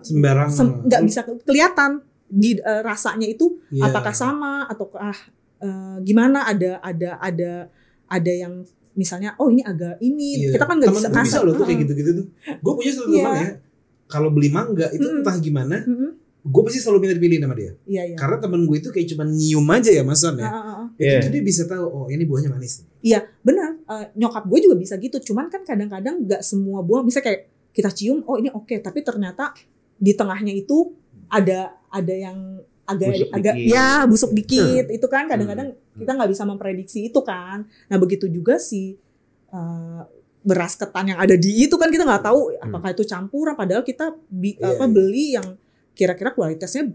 sembarangan, nggak bisa kelihatan di rasanya itu apakah sama ataukah gimana, ada yang misalnya ini agak ini, kita kan nggak bisa kasar. Bisa loh tuh kayak gitu-gitu tuh. Gue punya satu teman ya, kalau beli mangga itu entah gimana, gue pasti selalu pilih sama dia. Karena temen gue itu kayak cuma nyium aja ya Mas Son ya. Itu dia bisa tahu, oh ini buahnya manis. Iya benar, nyokap gue juga bisa gitu. Cuman kan kadang-kadang nggak semua buah bisa kayak kita cium, oh ini oke, tapi ternyata di tengahnya itu ada yang agak ya busuk dikit. Itu kan kadang-kadang kita nggak bisa memprediksi itu kan. Nah begitu juga si beras ketan yang ada di itu kan kita nggak tahu apakah itu campuran, padahal kita beli yang kira-kira kualitasnya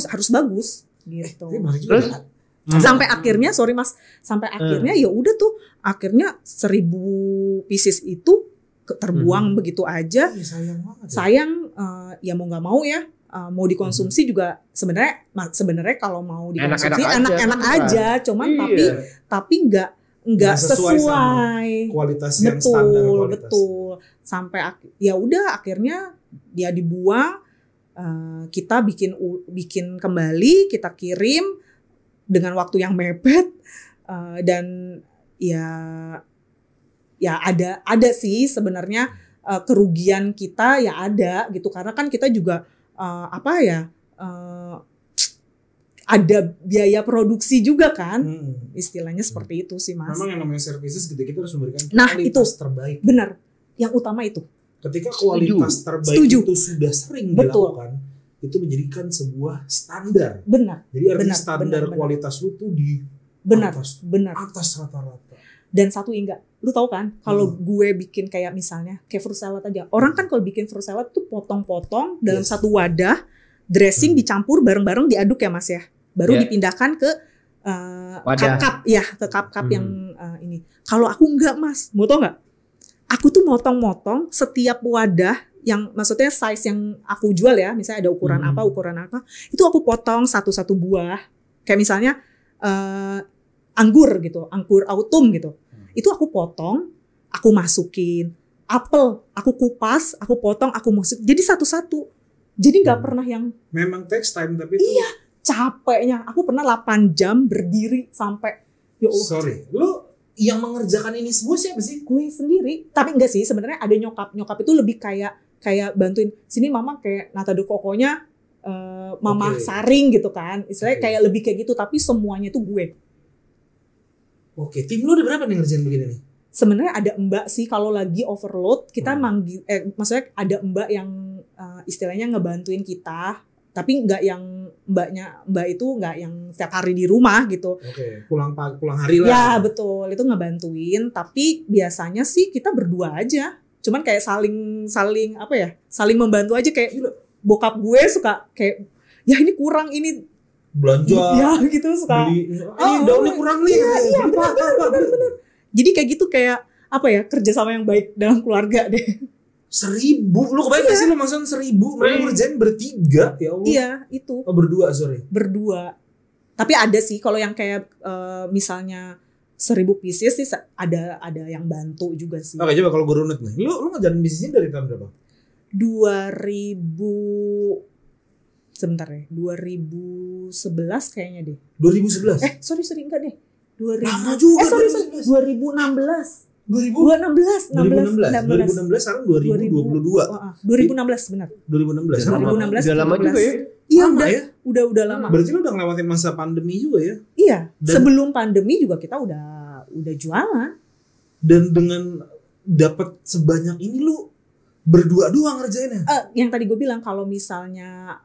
harus bagus gitu. Terus sampai akhirnya akhirnya ya udah tuh, akhirnya 1.000 pieces itu terbuang begitu aja. Sayang ya mau nggak mau ya, mau dikonsumsi juga sebenarnya kalau mau dikonsumsi enak-enak aja, cuman tapi nggak sesuai kualitas yang standar kualitas. Betul. Sampai ya udah akhirnya dia dibuang, kita bikin kembali, kita kirim dengan waktu yang mepet, dan ya ada sih sebenarnya kerugian kita ya ada gitu, karena kan kita juga ada biaya produksi juga kan, istilahnya seperti itu sih Mas. Memang yang namanya services gitu, kita harus memberikan kualitas itu terbaik. Benar, yang utama itu. Ketika kualitas terbaik itu sudah sering dilakukan, itu menjadikan sebuah standar. Benar. Jadi artinya standar kualitas lu tuh di atas rata-rata. Dan satu enggak, lu tahu kan, kalau gue bikin kayak misalnya kayak fruit salad aja. Orang kan kalau bikin fruit salad tuh potong-potong dalam satu wadah, dressing dicampur bareng-bareng diaduk ya Mas ya. Baru dipindahkan ke cup ya, ke cup yang ini. Kalau aku enggak Mas, mau tau enggak? Aku tuh motong-motong setiap wadah yang maksudnya size yang aku jual ya, misalnya ada ukuran apa, itu aku potong satu-satu buah. Kayak misalnya anggur gitu, anggur autumn gitu. Itu aku potong, aku masukin. Apel, aku kupas, aku potong, aku masukin. Jadi satu-satu. Jadi nggak pernah yang memang takes time, tapi itu capeknya. Aku pernah 8 jam berdiri sampai ya Allah. Sorry, lu yang mengerjakan ini semua siapa sih? Gue sendiri. Tapi enggak sih, sebenarnya ada nyokap. Nyokap itu lebih kayak bantuin. Sini mama kayak nata de coco-nya mama saring gitu kan. Istilahnya kayak lebih kayak gitu, tapi semuanya itu gue. Oke, tim lu udah berapa nih ngerjain begini nih? Sebenarnya ada mbak sih, kalau lagi overload kita manggil, maksudnya ada mbak yang istilahnya ngebantuin kita, tapi nggak yang mbak itu nggak yang setiap hari di rumah gitu. Oke, pulang hari lah. Ya betul, itu ngebantuin, tapi biasanya sih kita berdua aja, cuman kayak saling membantu aja, kayak bokap gue suka kayak ya ini kurang, ini belanja ya gitu, suka beli daunnya kurang nih, bener. Jadi kayak gitu, kayak kerja sama yang baik dalam keluarga deh. 1.000, lu kebayang gak sih lu masukin 1.000, mereka ngerjain bertiga, ya Allah. Iya itu. Berdua. Tapi ada sih kalau yang kayak misalnya 1.000 pieces sih ada yang bantu juga sih. Oke, coba kalau gue runut nih, lu ngejalanin bisnisnya dari tahun berapa? 2011 kayaknya deh. 2011? Sorry enggak deh. Lama juga. 2016. 2016 sekarang 2022. 2016 benar. 2016 udah lama juga ya. Iya, udah lama. Berarti lu udah ngelewatin masa pandemi juga ya? Iya, Dan- sebelum pandemi juga kita udah jualan. Dan dengan dapat sebanyak ini lu berdua doang ngerjainnya. Yang tadi gue bilang kalau misalnya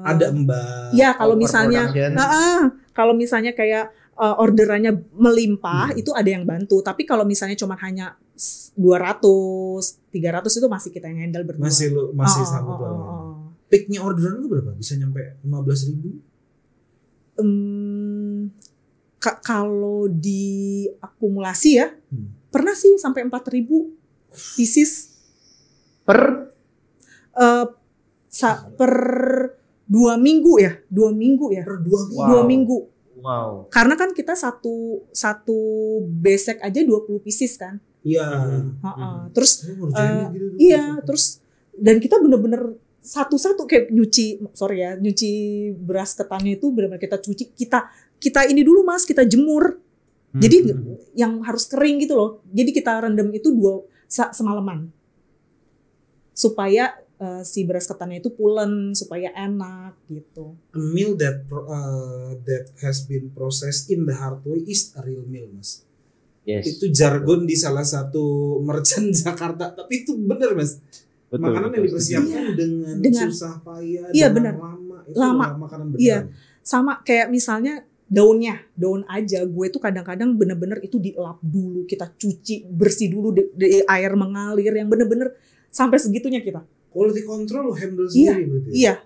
Ada Mbak. ya kalau misalnya Overproduction. kalau misalnya kayak orderannya melimpah itu ada yang bantu. Tapi kalau misalnya cuma hanya 200, 300 itu masih kita yang handle berdua. Masih sanggup lah. Peaknya orderan lu berapa? Bisa nyampe 15.000? Kalau diakumulasi ya, pernah sih sampai 4.000 pieces Per per 2 minggu ya, 2 minggu ya, Per 2 minggu. Wow. 2 minggu. wow. Karena kan kita satu besek aja 20 pieces kan. Iya. Terus Lu ngerjainnya gitu tuh. iya, terus dan kita bener-bener satu-satu kayak nyuci beras ketannya itu benar-benar kita cuci, kita ini dulu Mas, kita jemur. Jadi yang harus kering gitu loh. Jadi kita rendam itu semalaman. Supaya si beras ketannya itu pulen, supaya enak gitu. A meal that has been processed in the hard way is a real meal, Mas. Yes. Itu jargon di salah satu merchant Jakarta, tapi itu bener, Mas. Betul, Makanan yang dipersiapkan dengan susah payah, iya, dengan benar. lama, itu Lama. adalah makanan beneran. Iya. Sama kayak misalnya daun aja gue tuh kadang-kadang bener-bener itu dielap dulu, kita cuci bersih dulu di air mengalir yang bener-bener sampai segitunya kita. Quality control lo handle sendiri berarti. Iya.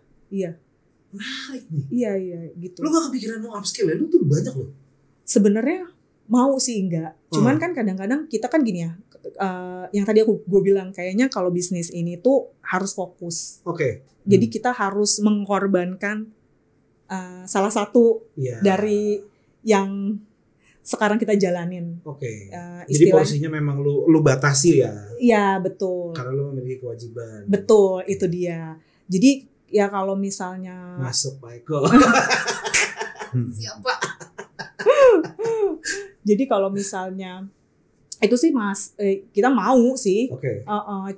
Menarik nih. Iya gitu. Lu gak kepikiran mau upscale ya? Lu tuh banyak loh. Sebenarnya mau sih enggak. Cuman kan kadang-kadang kita kan gini ya. Yang tadi gue bilang kayaknya kalau bisnis ini tuh harus fokus. Oke. Jadi kita harus mengorbankan salah satu dari yang sekarang kita jalanin. Oke. Jadi Istilah porsinya memang lu batasi ya. Iya betul. Karena lu memiliki kewajiban. Betul, itu dia. Jadi ya kalau misalnya Masuk Pak Eko. Siapa? jadi kalau misalnya itu sih Mas, kita mau sih. Oke.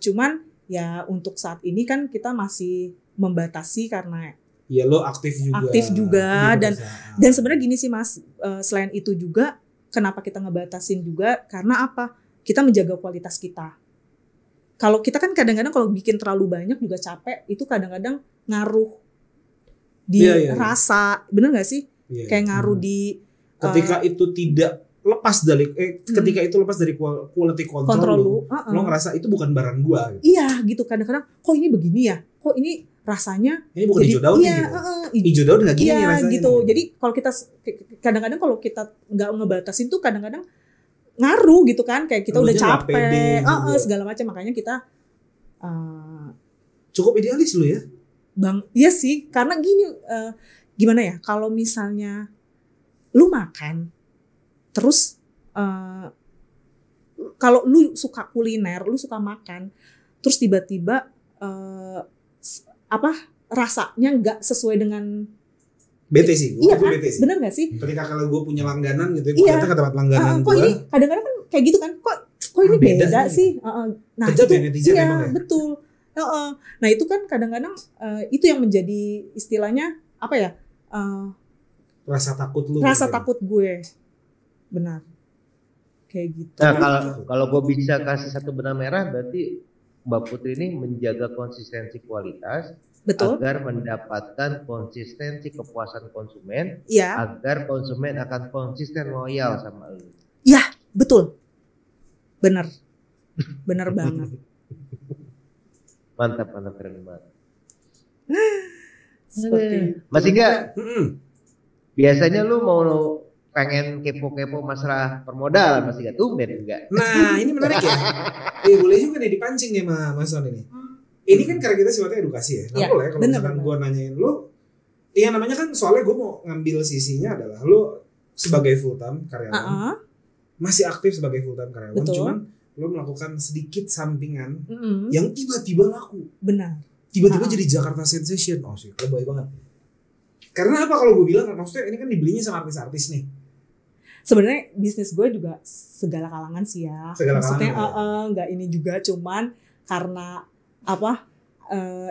Cuman ya untuk saat ini kan kita masih membatasi karena Iya lo aktif juga. dan sebenarnya gini sih Mas, selain itu juga kenapa kita ngebatasin juga karena apa? Kita menjaga kualitas kita. Kalau kita kan kadang-kadang kalau bikin terlalu banyak juga capek, itu kadang-kadang ngaruh di rasa, bener nggak sih? Iya. Kayak ngaruh di ketika itu tidak lepas dari ketika itu lepas dari quality control lo ngerasa itu bukan barang gua gitu. Iya gitu, kadang-kadang kok ini begini ya, kok ini rasanya ini bukan hijau daun iya, gitu. Hijau daun nggak gini rasanya gitu. Nih. Jadi kalau kita kadang-kadang kalau kita nggak ngebatasin tuh kadang-kadang ngaruh gitu kan, kayak kita udah capek, segala macam, makanya kita cukup idealis lu ya. Bang, iya sih, karena gini, gimana ya, kalau misalnya lu makan terus kalau lu suka kuliner, lu suka makan, terus tiba-tiba rasanya nggak sesuai dengan bete sih, iya kan, bete sih. bener nggak sih? Ketika kalau gue punya langganan gitu, gue datang ke tempat langganan kok ini kadang-kadang kan kayak gitu kan, kok ini beda sih. Nah kejam itu ya netizen iya emang ya? betul. Nah itu kan kadang-kadang itu yang menjadi istilahnya apa ya? Rasa takut lu. Rasa takut gue, benar. Kayak gitu. Nah kalau gue bisa kasih satu benang merah, berarti Mbak Putri ini menjaga konsistensi kualitas, betul, agar mendapatkan konsistensi kepuasan konsumen, iya, agar konsumen akan konsisten loyal sama lu. Iya, betul, benar banget. Mantap keren banget. Seperti Masih enggak? Biasanya lu mau pengen kepo-kepo masalah permodalan, masih enggak? Tumben enggak? Nah ini menarik ya. Boleh juga nih dipancing nih Mas Son ini. Ini kan karena kita sifatnya edukasi ya. Nggak boleh kalau misalkan gue nanyain lu, yang namanya kan soalnya gue mau ngambil sisinya adalah lu sebagai full time karyawan, masih aktif sebagai full time karyawan, cuman lu melakukan sedikit sampingan yang tiba-tiba laku. Benar. Tiba-tiba jadi Jakarta Sensation. Oh sih, lebay banget. Karena apa kalau gue bilang, maksudnya ini kan dibelinya sama artis-artis nih. Sebenarnya bisnis gue juga segala kalangan sih ya. Maksudnya nggak ini juga, cuman karena apa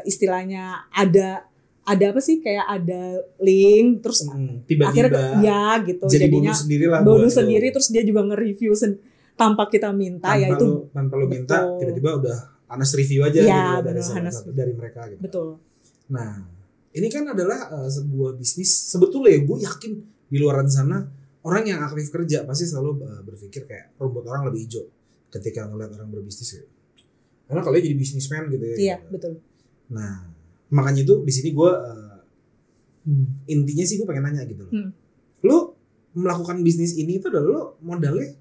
istilahnya ada ada apa sih kayak ada link terus tiba-tiba akhirnya ya gitu jadi jadinya bonus sendiri lah, bonus sendiri terus dia juga nge-review tanpa kita minta tanpa ya itu tanpa lu minta tiba-tiba udah honest review aja ya, gitu bener, dari mereka gitu. Betul. Nah, ini kan adalah sebuah bisnis sebetulnya gue yakin di luar sana orang yang aktif kerja pasti selalu berpikir kayak rumput orang lebih hijau ketika ngeliat orang berbisnis gitu. Karena kalau jadi bisnismen gitu ya. Iya, gitu. betul. Nah, makanya itu di sini gue intinya sih gue pengen nanya gitu loh. Lu melakukan bisnis ini itu adalah lo modalnya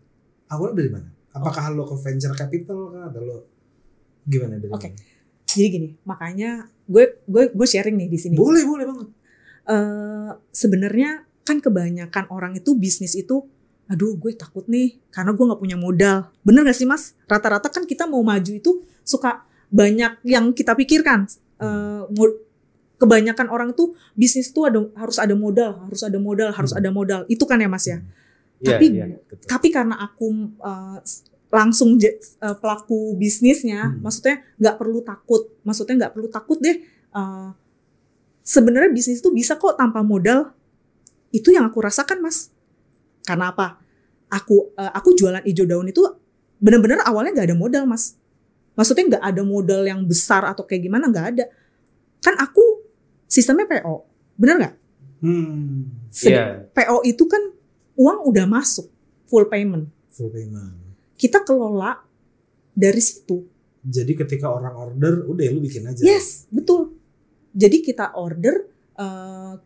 awalnya dari mana? Apakah lo ke venture capital kah atau lo gimana dari Oke. Jadi gini, makanya gue sharing nih di sini. Boleh banget. Sebenarnya kan kebanyakan orang itu bisnis itu, aduh gue takut nih karena gue nggak punya modal. Bener gak sih Mas? Rata-rata kan kita mau maju itu suka banyak yang kita pikirkan. Kebanyakan orang tuh bisnis itu harus ada modal. Itu kan ya Mas ya. Tapi karena aku langsung pelaku bisnisnya, maksudnya nggak perlu takut deh. Sebenarnya bisnis itu bisa kok tanpa modal. Itu yang aku rasakan Mas. Karena apa? Aku jualan hijau daun itu benar-benar awalnya nggak ada modal Mas. Maksudnya nggak ada modal yang besar atau kayak gimana, nggak ada. Kan aku sistemnya PO, bener nggak? PO itu kan uang udah masuk, full payment. Kita kelola dari situ. Jadi ketika orang order, udah lu bikin aja. Yes, betul. Jadi kita order,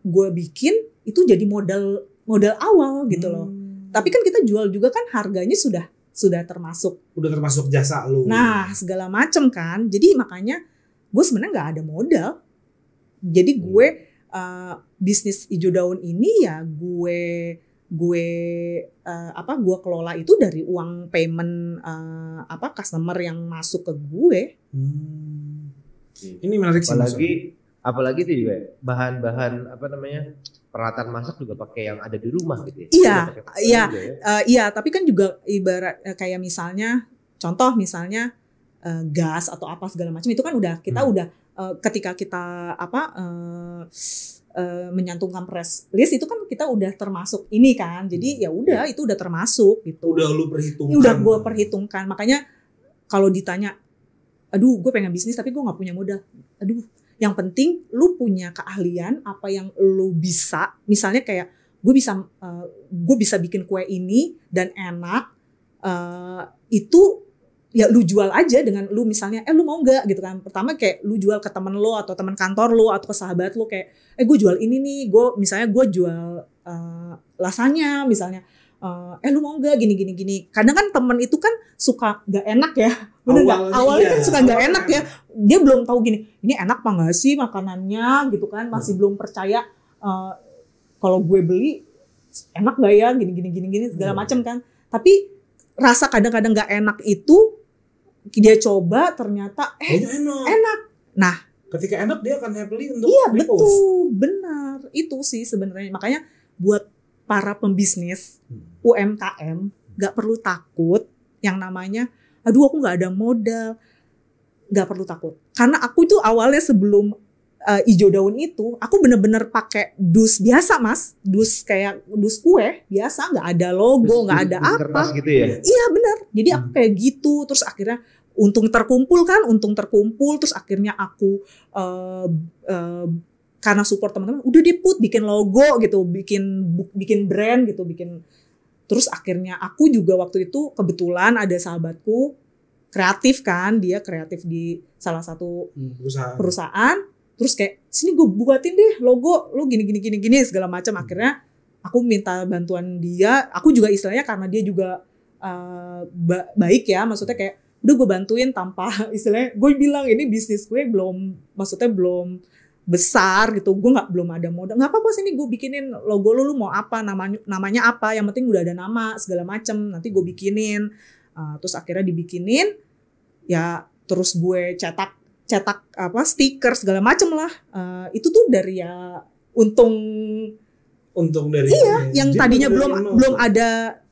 gue bikin itu jadi modal awal gitu loh. Tapi kan kita jual juga kan harganya sudah termasuk. Udah termasuk jasa lu. Nah segala macem kan. Jadi makanya gue sebenarnya nggak ada modal. Jadi gue bisnis hijau daun ini ya gue kelola itu dari uang payment customer yang masuk ke gue. Ini menarik sih. Apalagi itu juga bahan-bahan peralatan masak juga pakai yang ada di rumah gitu ya. Iya, tapi kan juga ibarat kayak misalnya contoh gas atau apa segala macam itu kan udah kita ketika kita menyantumkan press list itu kan kita udah termasuk ini kan. Jadi ya udah itu udah termasuk gitu. Udah lu perhitungkan. Udah gue perhitungkan. Makanya kalau ditanya, aduh gue pengen bisnis tapi gue nggak punya modal. Aduh, yang penting lu punya keahlian apa yang lu bisa. Misalnya kayak gue bisa bikin kue ini dan enak. Itu ya lu jual aja dengan lu misalnya lu mau nggak gitu kan. Pertama kayak lu jual ke temen lu atau teman kantor lu atau ke sahabat lu kayak gue jual ini nih, gue jual lasanya misalnya. Lu mau nggak gini. Kadang kan temen itu kan suka nggak enak ya, bener nggak? Awalnya kan suka nggak enak ya, dia belum tahu gini, ini enak apa nggak sih makanannya gitu kan, masih belum percaya kalau gue beli enak nggak ya gini segala macam kan. Tapi rasa kadang-kadang nggak enak itu dia coba ternyata enak. Nah, ketika enak dia akan happily untuk betul, benar itu sih sebenarnya. Makanya buat para pembisnis UMKM nggak perlu takut yang namanya aduh aku nggak ada modal, nggak perlu takut karena aku itu awalnya sebelum hijau daun itu aku bener-bener pakai dus biasa Mas, dus kayak dus kue biasa, nggak ada logo, nggak ada apa gitu ya? Iya benar, jadi aku kayak gitu terus akhirnya untung terkumpul terus akhirnya aku karena support teman-teman udah bikin logo gitu, bikin brand gitu, terus akhirnya aku juga waktu itu kebetulan ada sahabatku kreatif kan, dia kreatif di salah satu perusahaan. Terus kayak sini gue buatin deh logo lo gini segala macam. Akhirnya aku minta bantuan dia. Aku juga istilahnya karena dia juga baik ya, maksudnya kayak udah gue bantuin tanpa istilahnya gue bilang ini bisnis gue belum besar gitu, gue belum ada modal, nggak apa-apa sini gue bikinin logo lu mau apa namanya apa, yang penting udah ada nama segala macam, nanti gue bikinin. Terus akhirnya dibikinin ya, terus gue cetak stiker segala macam lah. Itu tuh dari ya untung dari iya yang tadinya belum ada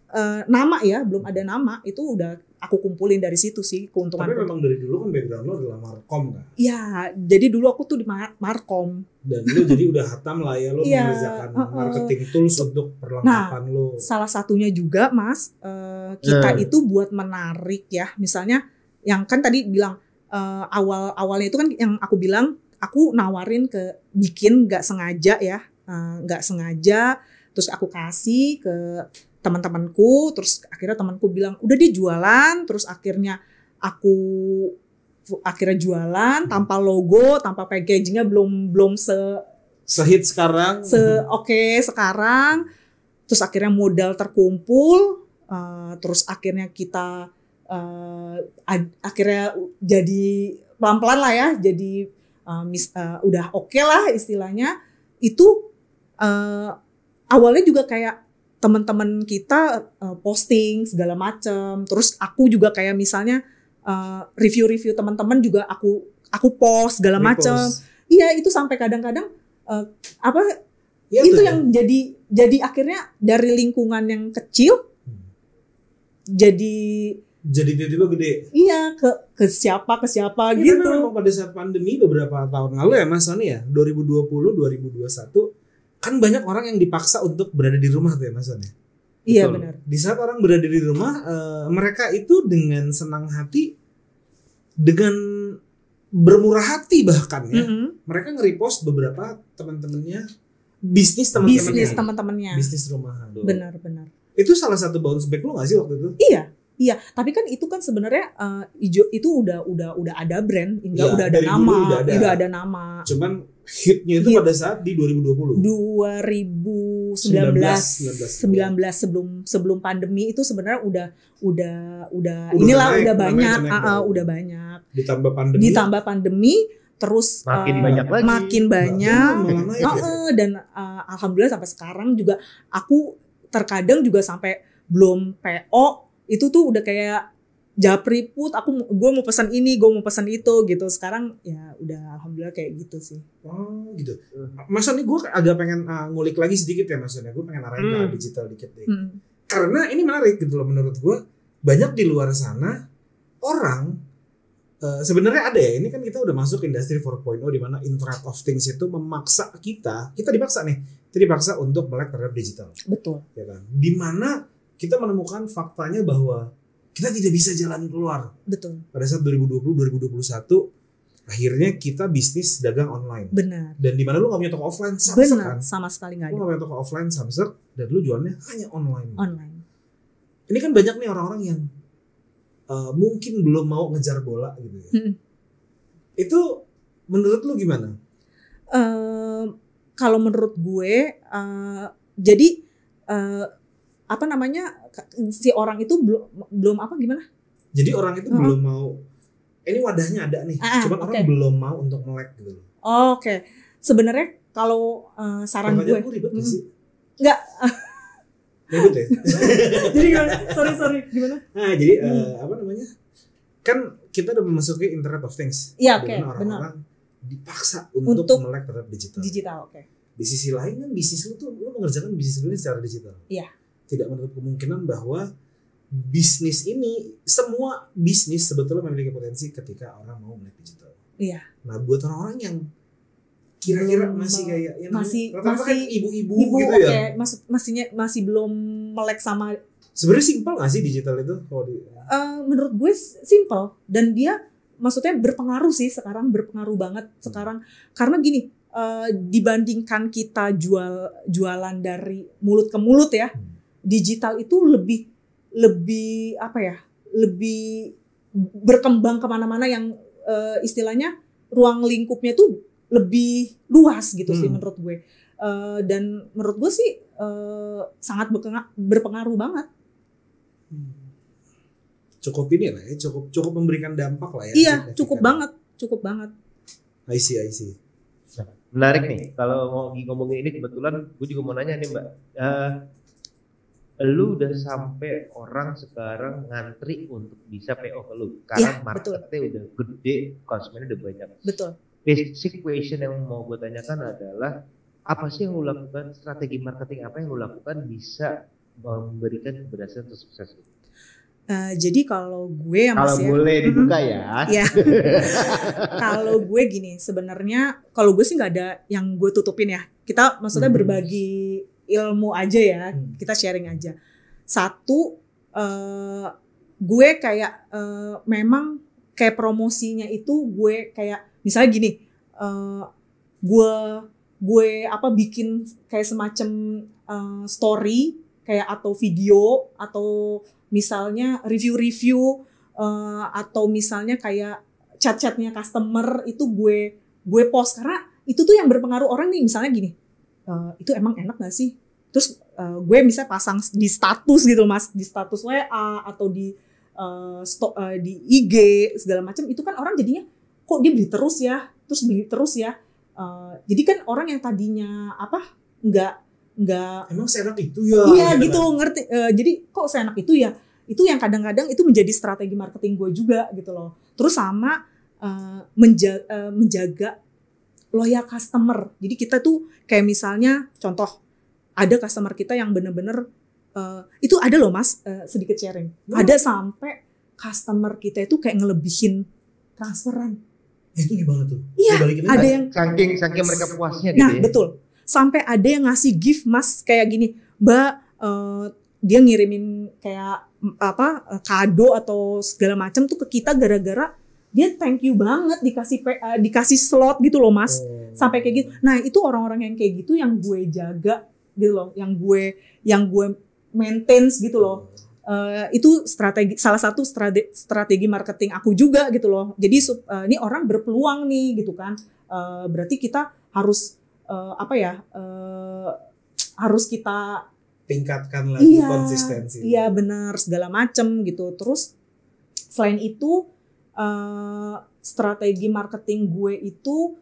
nama ya, belum ada nama, itu udah aku kumpulin dari situ sih keuntungan. Tapi memang dari dulu kan background lo adalah markom kan? Iya, jadi dulu aku tuh di markom. Dan lo jadi udah hatam lah ya, lo Iya, mengerjakan marketing tools untuk perlengkapan lo. Salah satunya juga Mas, kita itu buat menarik ya, misalnya yang kan tadi bilang awalnya itu kan yang aku bilang, aku nawarin bikin nggak sengaja ya, nggak sengaja, terus aku kasih ke teman-temanku, terus akhirnya temanku bilang udah dia jualan, terus akhirnya jualan tanpa logo, tanpa packagingnya belum sehit sekarang, oke sekarang, terus akhirnya modal terkumpul, terus akhirnya kita akhirnya jadi pelan-pelan lah ya, jadi udah oke lah istilahnya. Itu awalnya juga kayak teman-teman kita posting segala macam, terus aku juga kayak misalnya review-review teman-teman juga aku post segala macam. Iya, itu sampai kadang-kadang ya, itu yang jadi akhirnya dari lingkungan yang kecil jadi tiba-tiba gede. Iya, ke siapa Ya, gitu. memang pada saat pandemi beberapa tahun lalu ya Mas Sony ya, 2020 2021 kan banyak orang yang dipaksa untuk berada di rumah tuh ya Mas Sony. Iya benar. Di saat orang berada di rumah, mereka itu dengan senang hati, dengan bermurah hati bahkan ya, mereka nge-repost beberapa teman-temannya, bisnis teman-temannya, bisnis rumahan. Benar. Itu salah satu bounce back lo nggak sih waktu itu? Iya, tapi kan itu kan sebenarnya itu udah ada brand, udah ada dari nama, dulu udah ada nama. Cuman hitnya itu pada saat di 2020. 2019 sebelum pandemi itu sebenarnya udah inilah naik, udah banyak, udah banyak. Ditambah pandemi makin terus banyak lagi. Makin banyak. Dan alhamdulillah sampai sekarang juga aku terkadang juga sampai belum PO itu tuh udah kayak japri put, gue mau pesan ini, gue mau pesan itu gitu. Sekarang ya udah alhamdulillah kayak gitu sih. Oh gitu. Mas Sony, gue agak pengen ngulik lagi sedikit ya Mas Sony. Gue pengen arahin ke digital dikit deh. Karena ini menarik gitu loh menurut gue. Banyak di luar sana orang sebenarnya ada ya. Ini kan kita udah masuk industri 4.0 di mana Internet of Things itu memaksa kita dipaksa untuk melek terhadap digital. Betul. Ya kan? Di mana kita menemukan faktanya bahwa kita tidak bisa jalan keluar. Betul. Pada saat 2020-2021 akhirnya kita bisnis dagang online. Benar. Dan di mana lu nggak punya toko offline, samsek kan? Sama sekali nggak ada. Lu nggak punya toko offline, samsek, dan lu jualnya hanya online. Online. Ini kan banyak nih orang-orang yang mungkin belum mau ngejar bola gitu ya. Itu menurut lu gimana? Kalau menurut gue, jadi si orang itu belum gimana? Jadi orang itu belum mau. Ini wadahnya ada nih, cuman orang belum mau untuk melek gitu. Oke. Sebenarnya kalau saran gue, ribet gak sih? Enggak. Ribet ya? Jadi gimana? Sorry, gimana? Nah, jadi kan kita udah memasuki Internet of Things. Iya, oke, orang-orang dipaksa untuk melek terhadap digital. Digital, oke. Di sisi lain kan bisnis lu mengerjakan bisnis lu secara digital. Iya. Tidak menutup kemungkinan bahwa bisnis ini, semua bisnis sebetulnya memiliki potensi ketika orang mau melek digital. Iya. Nah, buat orang-orang yang kira-kira masih kayak yang masih ibu-ibu gitu ya. Masih belum melek sama. Sebenarnya simpel nggak sih digital itu? Menurut gue simpel, dan dia maksudnya berpengaruh sih sekarang, berpengaruh banget sekarang karena gini, dibandingkan kita jualan dari mulut ke mulut ya, digital itu lebih berkembang kemana-mana yang istilahnya ruang lingkupnya tuh lebih luas gitu sih menurut gue. Dan menurut gue sih sangat berpengaruh banget. Cukup ini lah ya, cukup memberikan dampak lah ya. Iya, cukup banget. I see. Menarik nih, kalau mau ngomongin ini kebetulan gue juga mau nanya nih Mbak. Lu udah sampai orang sekarang ngantri untuk bisa PO ke lu karena marketnya udah gede, konsumennya udah banyak. Betul. Basic question yang mau gue tanyakan adalah apa sih yang lu lakukan, strategi marketing apa yang lu lakukan bisa memberikan keberhasilan untuk sukses? Jadi kalau gue Kalau boleh dibuka ya. Ya. Kalau gue gini, sebenarnya kalau gue sih nggak ada yang gue tutupin ya. Kita maksudnya berbagi ilmu aja ya. Kita sharing aja. Satu, gue kayak memang kayak promosinya itu gue kayak misalnya gini, gue bikin kayak semacam story kayak atau video atau misalnya review atau misalnya kayak chat-chatnya customer itu gue post karena itu tuh yang berpengaruh orang nih. Misalnya gini, itu emang enak gak sih? Terus gue misalnya pasang di status gitu mas, di status WA atau di IG segala macam, itu kan orang jadinya kok dia beli terus ya, terus beli terus ya. Jadi kan orang yang tadinya nggak emang seenak itu ya. Iya gitu ngerti. Jadi kok seenak itu ya. Itu yang kadang-kadang itu menjadi strategi marketing gue juga gitu loh. Terus sama menjaga loyal customer. Jadi kita tuh kayak misalnya contoh ada customer kita yang bener-bener itu ada loh mas, sedikit sharing. Ada sampai customer kita itu kayak ngelebihin transferan. Itu gimana tuh? Iya, ada yang saking mereka puasnya gitu. Nah, betul. Sampai ada yang ngasih gift mas kayak gini, Mbak, dia ngirimin kayak kado atau segala macam tuh ke kita gara-gara dia thank you banget dikasih slot gitu loh mas. Sampai kayak gitu. Nah, itu orang-orang yang kayak gitu yang gue jaga gitu loh, yang gue maintain gitu loh. Itu salah satu strategi marketing aku juga gitu loh. Jadi ini orang berpeluang nih gitu kan. Berarti kita harus harus kita tingkatkan lagi konsistensi. Iya benar, segala macem gitu. Terus selain itu strategi marketing gue itu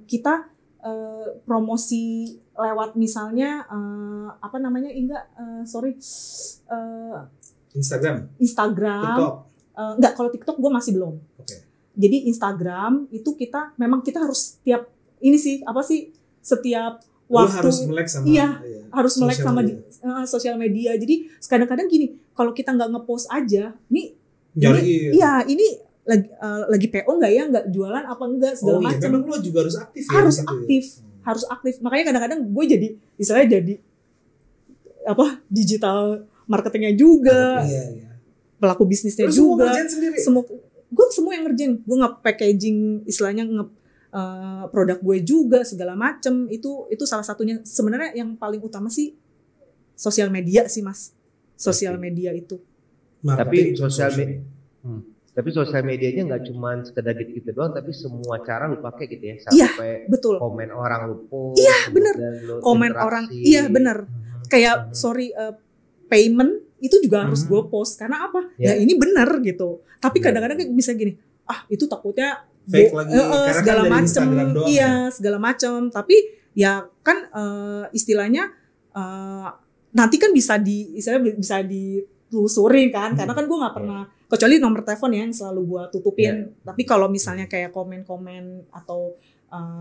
kita promosi lewat misalnya Instagram. TikTok. Enggak, kalau TikTok gue masih belum. Okay. Jadi Instagram itu kita harus setiap waktu harus melek sama harus melek sama sosial media. Jadi kadang-kadang gini, kalau kita nggak ngepost aja, ini lagi PO nggak ya, nggak jualan apa enggak segala macam. Memang lo juga harus aktif ya. Harus aktif. Makanya kadang-kadang gue jadi digital marketingnya juga, pelaku bisnisnya terus juga. Semua yang ngerjain. Gue nge-packaging istilahnya produk gue juga segala macem. Itu salah satunya. Sebenarnya yang paling utama sih sosial media sih mas. Sosial media itu. Tapi sosial medianya nggak cuma sekedar gitu doang, tapi semua cara lu pakai gitu ya. Sampai betul. Komen orang lu post. Iya benar. Komen orang. Iya benar. Kayak payment itu juga harus gue post karena apa? Ya ini benar gitu. Tapi kadang-kadang bisa gini, itu takutnya fake lagi segala kan macam. Iya, segala macam. Tapi ya kan istilahnya nanti kan bisa ditelusurin kan, karena kan gue nggak pernah, kecuali nomor telepon ya yang selalu gue tutupin. Tapi kalau misalnya kayak komen-komen atau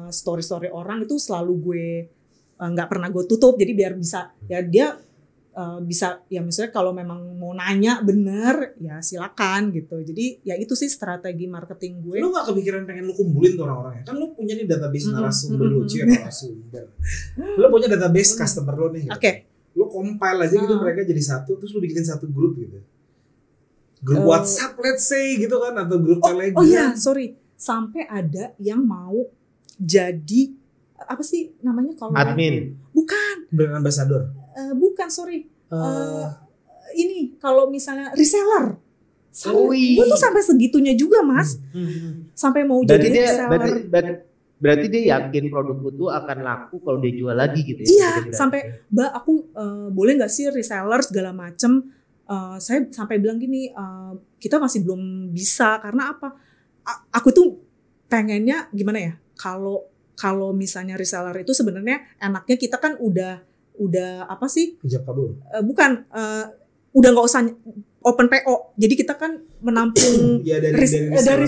story-story orang itu selalu gue nggak pernah gue tutup. Jadi biar bisa ya dia bisa ya misalnya kalau memang mau nanya bener ya silakan gitu. Jadi ya itu sih strategi marketing gue. Lu gak kepikiran pengen lu kumpulin tuh orang-orangnya? Kan lu punya nih database narasumber lucu ya, narasumber. Lu punya database customer lu nih. Oke. Lu compile aja gitu mereka jadi satu, terus lu bikin satu grup gitu. Grup WhatsApp let's say gitu kan, atau grup Telegram. Oh iya, sorry. Sampai ada yang mau jadi apa sih namanya kalau admin? Bukan. Brand ambassador. Bukan, sorry. Ini kalau misalnya reseller. Gue tuh sampai segitunya juga, Mas. Sampai mau jadi reseller. Berarti dia yakin produk itu akan laku kalau dia jual lagi gitu ya? Iya, sampai Mbak aku boleh nggak sih reseller segala macem. Saya sampai bilang gini, kita masih belum bisa karena apa? Aku tuh pengennya gimana ya? Kalau misalnya reseller itu sebenarnya enaknya kita kan udah apa sih? Ijab kabul. Bukan, udah nggak usah open PO. Jadi kita kan menampung dari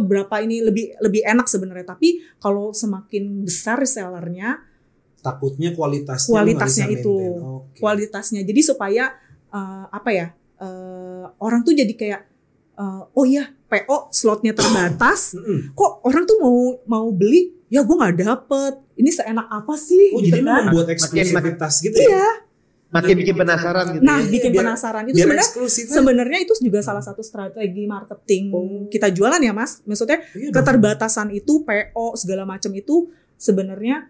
berapa ini lebih enak sebenarnya. Tapi kalau semakin besar resellernya, Takutnya kualitasnya Kualitasnya nggak bisa itu. maintain. Oke. Kualitasnya. Jadi supaya orang tuh jadi kayak oh ya PO slotnya terbatas. Kok orang tuh mau beli ya gue nggak dapet. Ini seenak apa sih? Oh gitu jadi kan? membuat eksklusivitas gitu ya? Iya. Makin bikin penasaran gitu. Nah, ya. bikin Biar- penasaran itu Biar sebenarnya eksklusif. sebenarnya itu juga salah satu strategi marketing kita jualan ya Mas. Maksudnya Iya dong. keterbatasan itu PO segala macam itu sebenarnya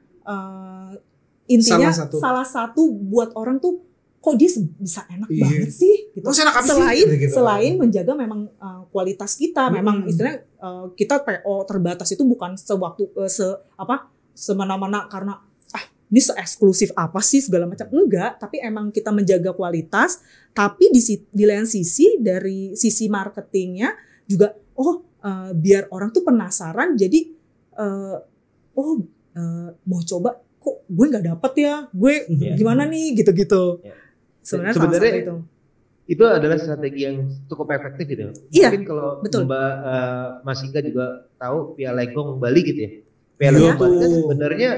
intinya salah satu buat orang tuh kok dia bisa enak Iya. banget sih gitu. Maksudnya enak apa sih? Selain Gitu. selain menjaga memang kualitas kita, memang istilahnya kita PO terbatas itu bukan semena-mena karena ini se-eksklusif apa sih segala macam, enggak, tapi emang kita menjaga kualitas, tapi di lain sisi dari sisi marketingnya juga biar orang tuh penasaran, jadi mau coba kok gue nggak dapet ya, gue gimana nih gitu-gitu. Ya. Sebenarnya Sebenarnya salah satu itu adalah strategi yang cukup efektif gitu. Iya, Mungkin kalau betul. Mbak Mas Ika juga tahu Piala Legong Bali gitu ya. Piala Iya Legong Bali kan tuh. sebenarnya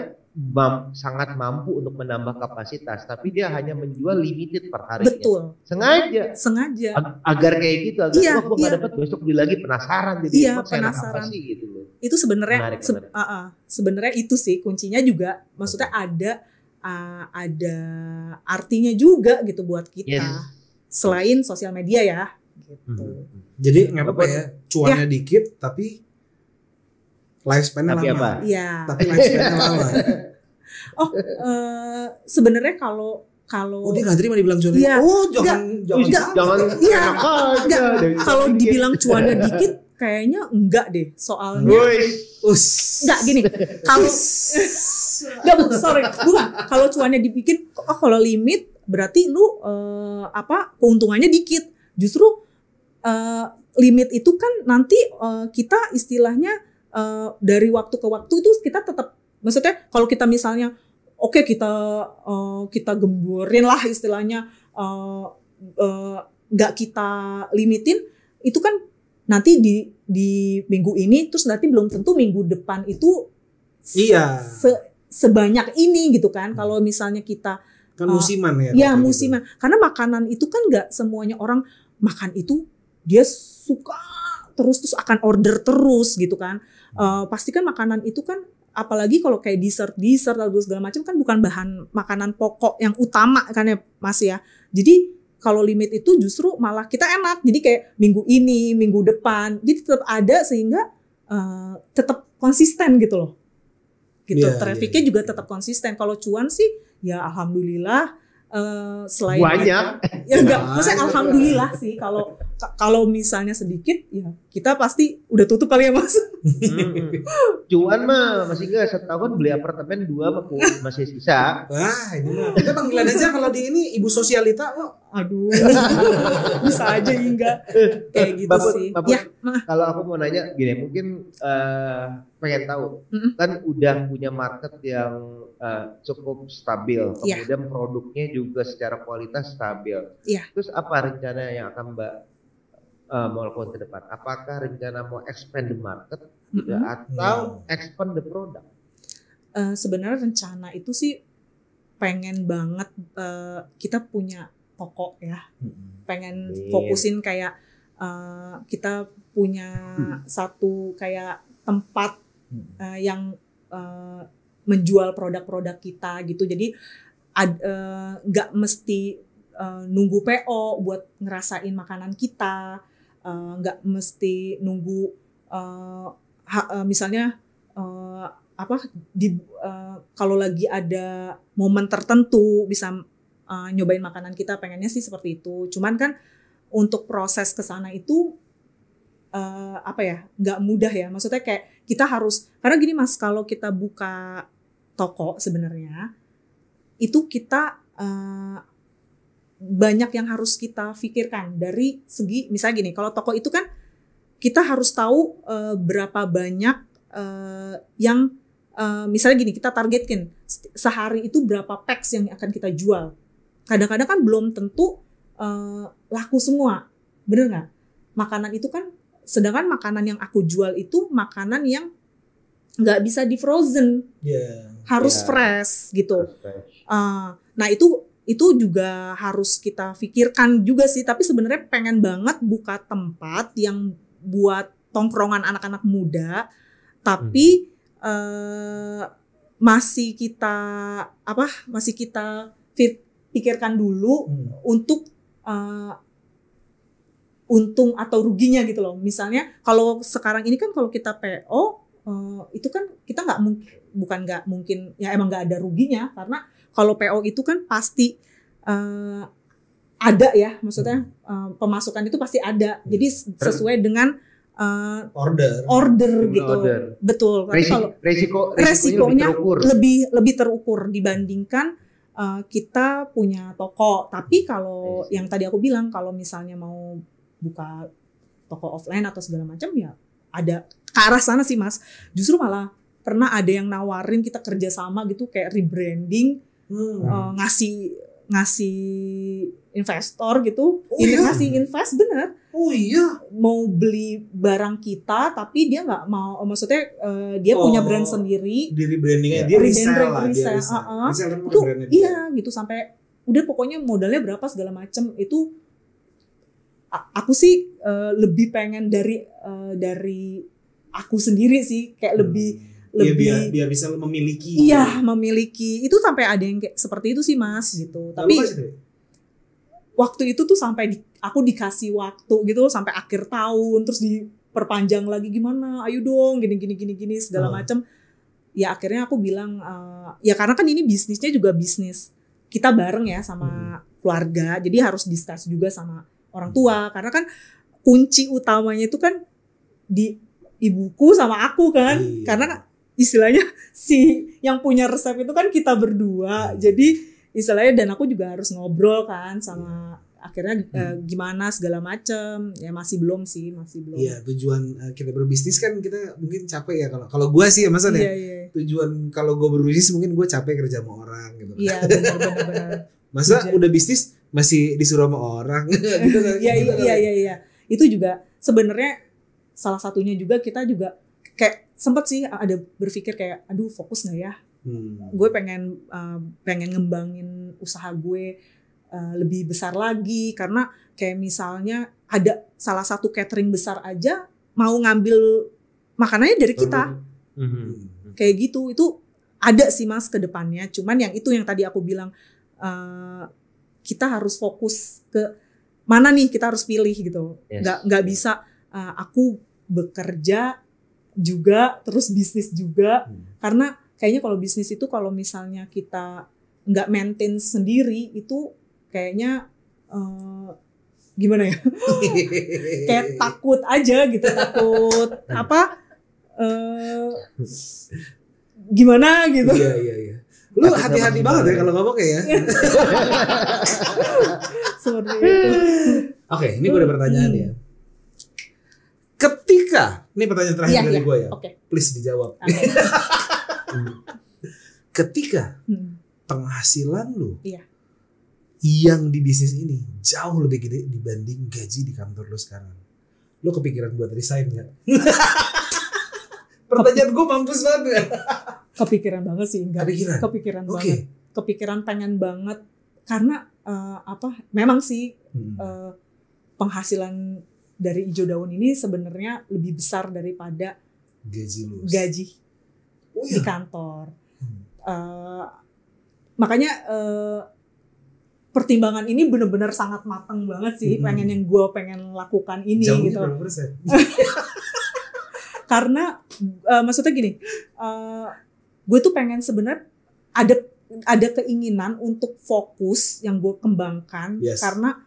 sangat mampu untuk menambah kapasitas, tapi dia hanya menjual limited per harinya. Betul. Sengaja agar kayak gitu, agar Iya, gue nggak dapat besok beli lagi penasaran jadi Iya, emang saya enak penasaran. apa sih gitu loh. Itu sebenarnya Menarik, menarik. sebenarnya itu sih kuncinya juga, maksudnya ada artinya juga gitu buat kita. Yes. Selain sosial media ya gitu. Jadi nggak apa-apa ya, cuannya dikit tapi lifespan-nya Tapi lama. apa? Iya. Tapi lifespan-nya lama. Sebenarnya kalau Oh dia nggak terima dibilang cuannya. Iya. Oh jangan Enggak. Jangan Iya. enak aja. enggak, dari kalau sedikit. dibilang cuannya dikit kayaknya enggak deh, soalnya Woi, enggak gini. Kalau enggak sorry, bukan. Kalau cuannya dibikin kalau limit berarti lu keuntungannya dikit. Justru limit itu kan nanti kita istilahnya dari waktu ke waktu itu kita tetap, maksudnya kalau kita misalnya oke, kita gemburin lah istilahnya, nggak kita limitin, itu kan nanti di minggu ini terus nanti belum tentu minggu depan itu Iya. sebanyak ini gitu kan. Kalau misalnya kita Kan musiman ya. ya kalau musiman, karena makanan itu kan nggak semuanya orang makan itu dia suka terus akan order terus gitu kan. Pasti kan makanan itu kan, apalagi kalau kayak dessert atau segala macam kan bukan bahan makanan pokok yang utama kan ya Mas ya. Jadi kalau limit itu justru malah kita enak. Jadi kayak minggu ini, minggu depan, jadi tetap ada sehingga tetap konsisten gitu loh. Gitu. Iya, Trafficnya iya, juga iya. tetap konsisten. Kalau cuan sih ya alhamdulillah, selain banyak. ya enggak, maksudnya alhamdulillah sih. Kalau misalnya sedikit ya kita pasti udah tutup kali ya Mas. Cuan mah masih enggak, setahun beli apartemen 2 masih sisa. Wah ini mah. Kita panggilan aja kalau di ini Ibu Sosialita. Aduh, bisa aja enggak kayak gitu sih. Bapak, Ya, kalau aku mau nanya gini, mungkin pengen tahu, kan udah punya market yang cukup stabil, Iya. kemudian produknya juga secara kualitas stabil. Iya. Terus apa rencana yang akan Mbak mau lakukan ke depan? Apakah rencana mau expand the market gitu, atau expand the product? sebenarnya rencana itu sih pengen banget kita punya toko ya. Pengen fokusin kayak kita punya satu kayak tempat yang menjual produk-produk kita gitu. Jadi nggak mesti nunggu PO buat ngerasain makanan kita, nggak mesti nunggu misalnya kalau lagi ada momen tertentu bisa nyobain makanan kita, pengennya sih seperti itu. Cuman kan untuk proses ke sana itu nggak mudah ya. Maksudnya kayak kita harus, karena gini Mas, kalau kita buka toko sebenarnya itu kita banyak yang harus kita pikirkan dari segi, misalnya gini, kalau toko itu kan kita harus tahu berapa banyak yang misalnya gini, kita targetkan sehari itu berapa packs yang akan kita jual. Kadang-kadang kan belum tentu laku semua, bener nggak? Makanan itu kan, sedangkan makanan yang aku jual itu makanan yang nggak bisa di frozen. Yeah. harus fresh gitu. Nah itu juga harus kita pikirkan juga sih. Tapi sebenarnya pengen banget buka tempat yang buat tongkrongan anak-anak muda, tapi masih kita pikirkan dulu untuk untung atau ruginya gitu loh. Misalnya kalau sekarang ini kan kalau kita PO itu kan kita nggak mungkin ya emang nggak ada ruginya, karena kalau PO itu kan pasti ada ya, maksudnya pemasukan itu pasti ada. Jadi sesuai dengan order gitu. Betul. Kalau resikonya lebih terukur dibandingkan kita punya toko. Tapi kalau yang tadi aku bilang, kalau misalnya mau buka toko offline atau segala macam, ya ada ke arah sana sih Mas. Justru malah pernah ada yang nawarin kita kerjasama gitu, kayak rebranding, ngasih investor gitu, ngasih invest bener. Mau beli barang kita, tapi dia nggak mau, maksudnya dia punya brand sendiri. Di rebrandingnya dia resell. Itu iya gitu, sampai udah pokoknya modalnya berapa segala macem. Itu aku sih lebih pengen dari aku sendiri sih, kayak lebih biar bisa memiliki. Iya, memiliki. Itu sampai ada yang kayak seperti itu sih Mas gitu. Tapi waktu itu tuh sampai aku dikasih waktu gitu sampai akhir tahun, terus diperpanjang lagi, gimana? Ayo dong, gini segala macam. Ya akhirnya aku bilang ya karena kan ini bisnisnya juga bisnis kita bareng ya sama keluarga. Jadi harus diskusi juga sama orang tua, karena kan kunci utamanya itu kan di ibuku sama aku kan. Karena istilahnya si yang punya resep itu kan kita berdua. Jadi istilahnya, dan aku juga harus ngobrol kan sama akhirnya gimana segala macem. Ya masih belum. Iya, tujuan kita berbisnis kan kita mungkin capek ya, kalau gue sih ya Mas ya. Tujuan kalau gue berbisnis mungkin gue capek kerja sama orang gitu. Iya, benar. Masa udah bisnis masih disuruh sama orang gitu kan. Iya. Itu juga sebenarnya salah satunya juga, kita juga kayak sempet sih ada berpikir kayak, aduh fokus nggak ya? Gue pengen ngembangin usaha gue lebih besar lagi, karena kayak misalnya ada salah satu catering besar aja mau ngambil makanannya dari kita. Kayak gitu, itu ada sih Mas ke depannya. Cuman yang itu yang tadi aku bilang, kita harus fokus ke mana nih, kita harus pilih gitu. Nggak bisa aku bekerja juga terus bisnis juga. Karena kayaknya kalau bisnis itu kalau misalnya kita nggak maintain sendiri, itu kayaknya gimana ya, kayak takut aja gitu, takut gimana gitu. Iya. Lu hati-hati banget ya kalau ngomong ya. Seperti itu. Oke, ini gue ada pertanyaan ya. Ketika, ini pertanyaan terakhir dari gue ya. Please dijawab. Ketika penghasilan lu yang di bisnis ini jauh lebih gede dibanding gaji di kantor lu sekarang, lu kepikiran buat resign gak? Pertanyaan gue mampus banget. Kepikiran banget sih, enggak. Kepikiran banget. Kepikiran pengen banget, karena memang sih penghasilan dari Ijo Daun ini sebenarnya lebih besar daripada gaji di kantor. Makanya pertimbangan ini benar-benar sangat matang banget sih, pengen lakukan ini. Jauhnya gitu. Berapa persen? Karena maksudnya gini, gue tuh pengen sebenarnya ada keinginan untuk fokus yang gue kembangkan, karena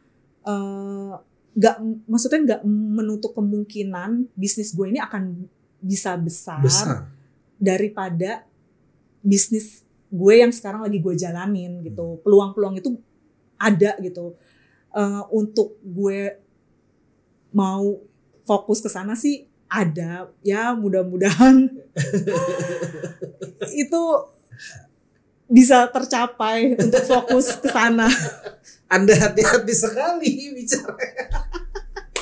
nggak menutup kemungkinan bisnis gue ini akan bisa besar daripada bisnis gue yang sekarang lagi gue jalanin gitu. Peluang-peluang itu ada gitu. Untuk gue mau fokus ke sana sih ada, ya mudah-mudahan itu bisa tercapai untuk fokus ke sana. Anda hati-hati sekali bicara.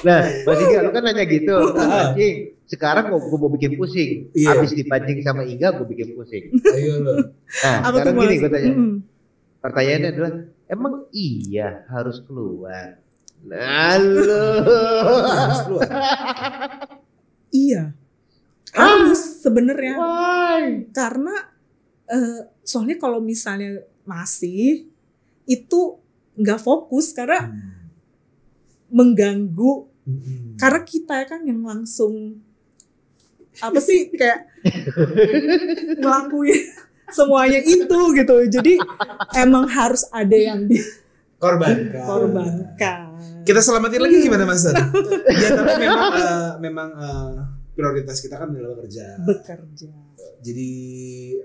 Nah, Mas Iga, lu kan nanya gitu, pancing. Sekarang gue mau bikin pusing. Habis dipancing sama Iga, gue bikin pusing. Ayo lo. Nah, sekarang gini gue tanya. Mm-mm. Pertanyaannya adalah, emang iya harus keluar? Nah, lo. Harus keluar. Iya. Harus sebenarnya. Why? Karena soalnya kalau misalnya masih itu nggak fokus karena mengganggu. Karena kita kan yang langsung apa sih kayak ngelakuin semuanya itu gitu. Jadi emang harus ada yang dikorbankan. Kita selamatin lagi gimana Mas? Ya tapi memang prioritas kita kan adalah bekerja. Jadi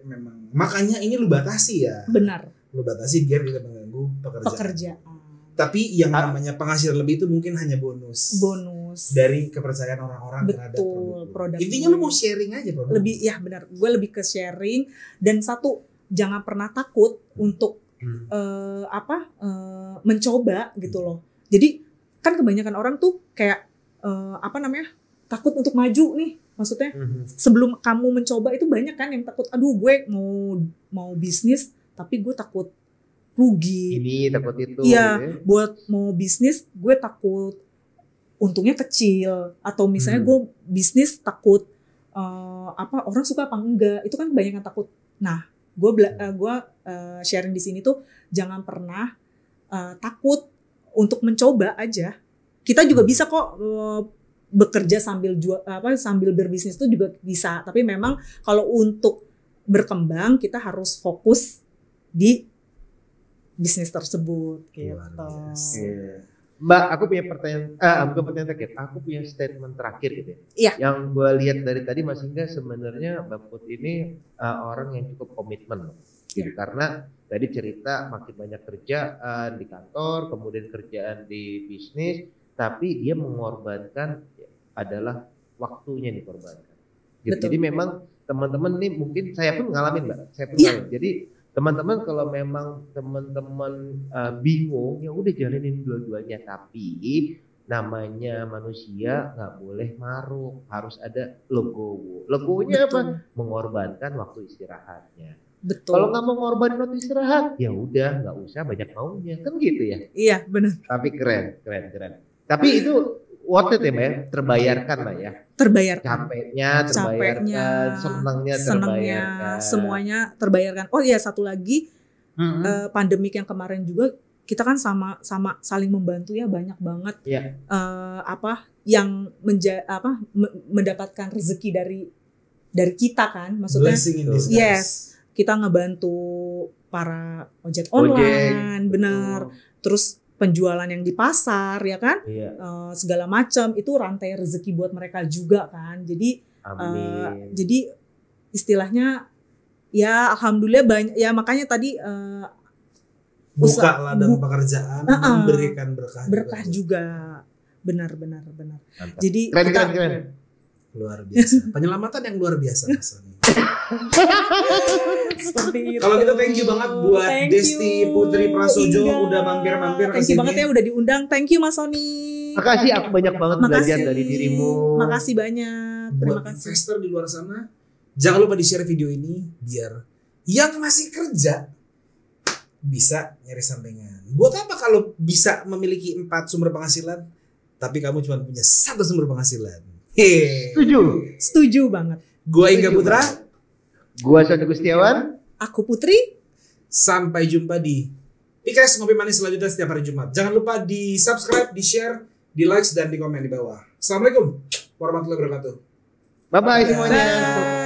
memang makanya ini lu batasi ya. Benar. Lu batasi biar tidak mengganggu pekerjaan. Tapi yang namanya penghasilan lebih itu mungkin hanya bonus dari kepercayaan orang-orang terhadap produk. Intinya lu mau sharing aja produk. Lebih ya benar. Gue lebih ke sharing dan satu jangan pernah takut untuk mencoba gitu loh. Jadi kan kebanyakan orang tuh kayak takut untuk maju nih. Maksudnya sebelum kamu mencoba itu banyak kan yang takut. Aduh gue mau bisnis tapi gue takut rugi. Ini takut itu. Iya, buat mau bisnis gue takut untungnya kecil atau misalnya gue bisnis takut orang suka apa enggak. Itu kan banyak yang takut. Nah, gue sharing di sini tuh jangan pernah takut untuk mencoba aja. Kita juga bisa kok bekerja sambil sambil berbisnis itu juga bisa. Tapi memang kalau untuk berkembang kita harus fokus di bisnis tersebut gitu. Mbak, aku punya pertanyaan, bukan pertanyaan terakhir, aku punya statement terakhir gitu ya. Iya. Yang gue lihat dari tadi Mas Hingga sebenarnya Mbak Put ini orang yang cukup komitmen, gitu. Karena tadi cerita makin banyak kerjaan di kantor, kemudian kerjaan di bisnis, tapi dia mengorbankan adalah waktunya dikorbankan. Gitu. Jadi memang teman-teman nih mungkin saya pun ngalamin Mbak, ngalamin. Jadi teman-teman kalau memang teman-teman bingung ya udah jalanin dua-duanya, tapi namanya manusia nggak boleh maruk, harus ada logonya apa? Mengorbankan waktu istirahatnya. Betul. Kalau nggak mau ngorbanin waktu istirahat ya udah nggak usah banyak maunya, kan gitu ya. Iya benar. Tapi keren. Tapi itu worth it ya Mbak ya, terbayarkan lah ya. Terbayarkan. Capeknya terbayarkan, senangnya terbayarkan. Semuanya terbayarkan. Oh iya satu lagi, pandemik yang kemarin juga kita kan sama saling membantu ya, banyak banget. Yeah. Yang mendapatkan rezeki dari kita kan, maksudnya. Yes, kita ngebantu para ojek online, benar. Terus penjualan yang di pasar ya kan, segala macam itu rantai rezeki buat mereka juga kan. Jadi jadi istilahnya ya alhamdulillah banyak ya, makanya tadi buka ladang pekerjaan, memberikan berkah juga. Benar. Jadi keren. Luar biasa, penyelamatan yang luar biasa Mas Sony. Kalau gitu thank you banget buat Desti Putri Prasojo udah mampir-mampir. Thank you banget ya udah diundang. Thank you Mas Sony. Makasih, aku banyak banget belajar dari dirimu. Makasih banyak. Terima kasih. Buat investor di luar sana, jangan lupa di-share video ini biar yang masih kerja bisa nyari sampingan. Buat apa kalau bisa memiliki 4 sumber penghasilan tapi kamu cuma punya 1 sumber penghasilan? Setuju banget. Gua Ingga Putra. Gua Sony Gustiawan. Aku Putri. Sampai jumpa di PKS Ngopi Manis selanjutnya setiap hari Jumat. Jangan lupa di subscribe, di share, di like dan di komen di bawah. Assalamualaikum warahmatullahi wabarakatuh. Bye bye semuanya.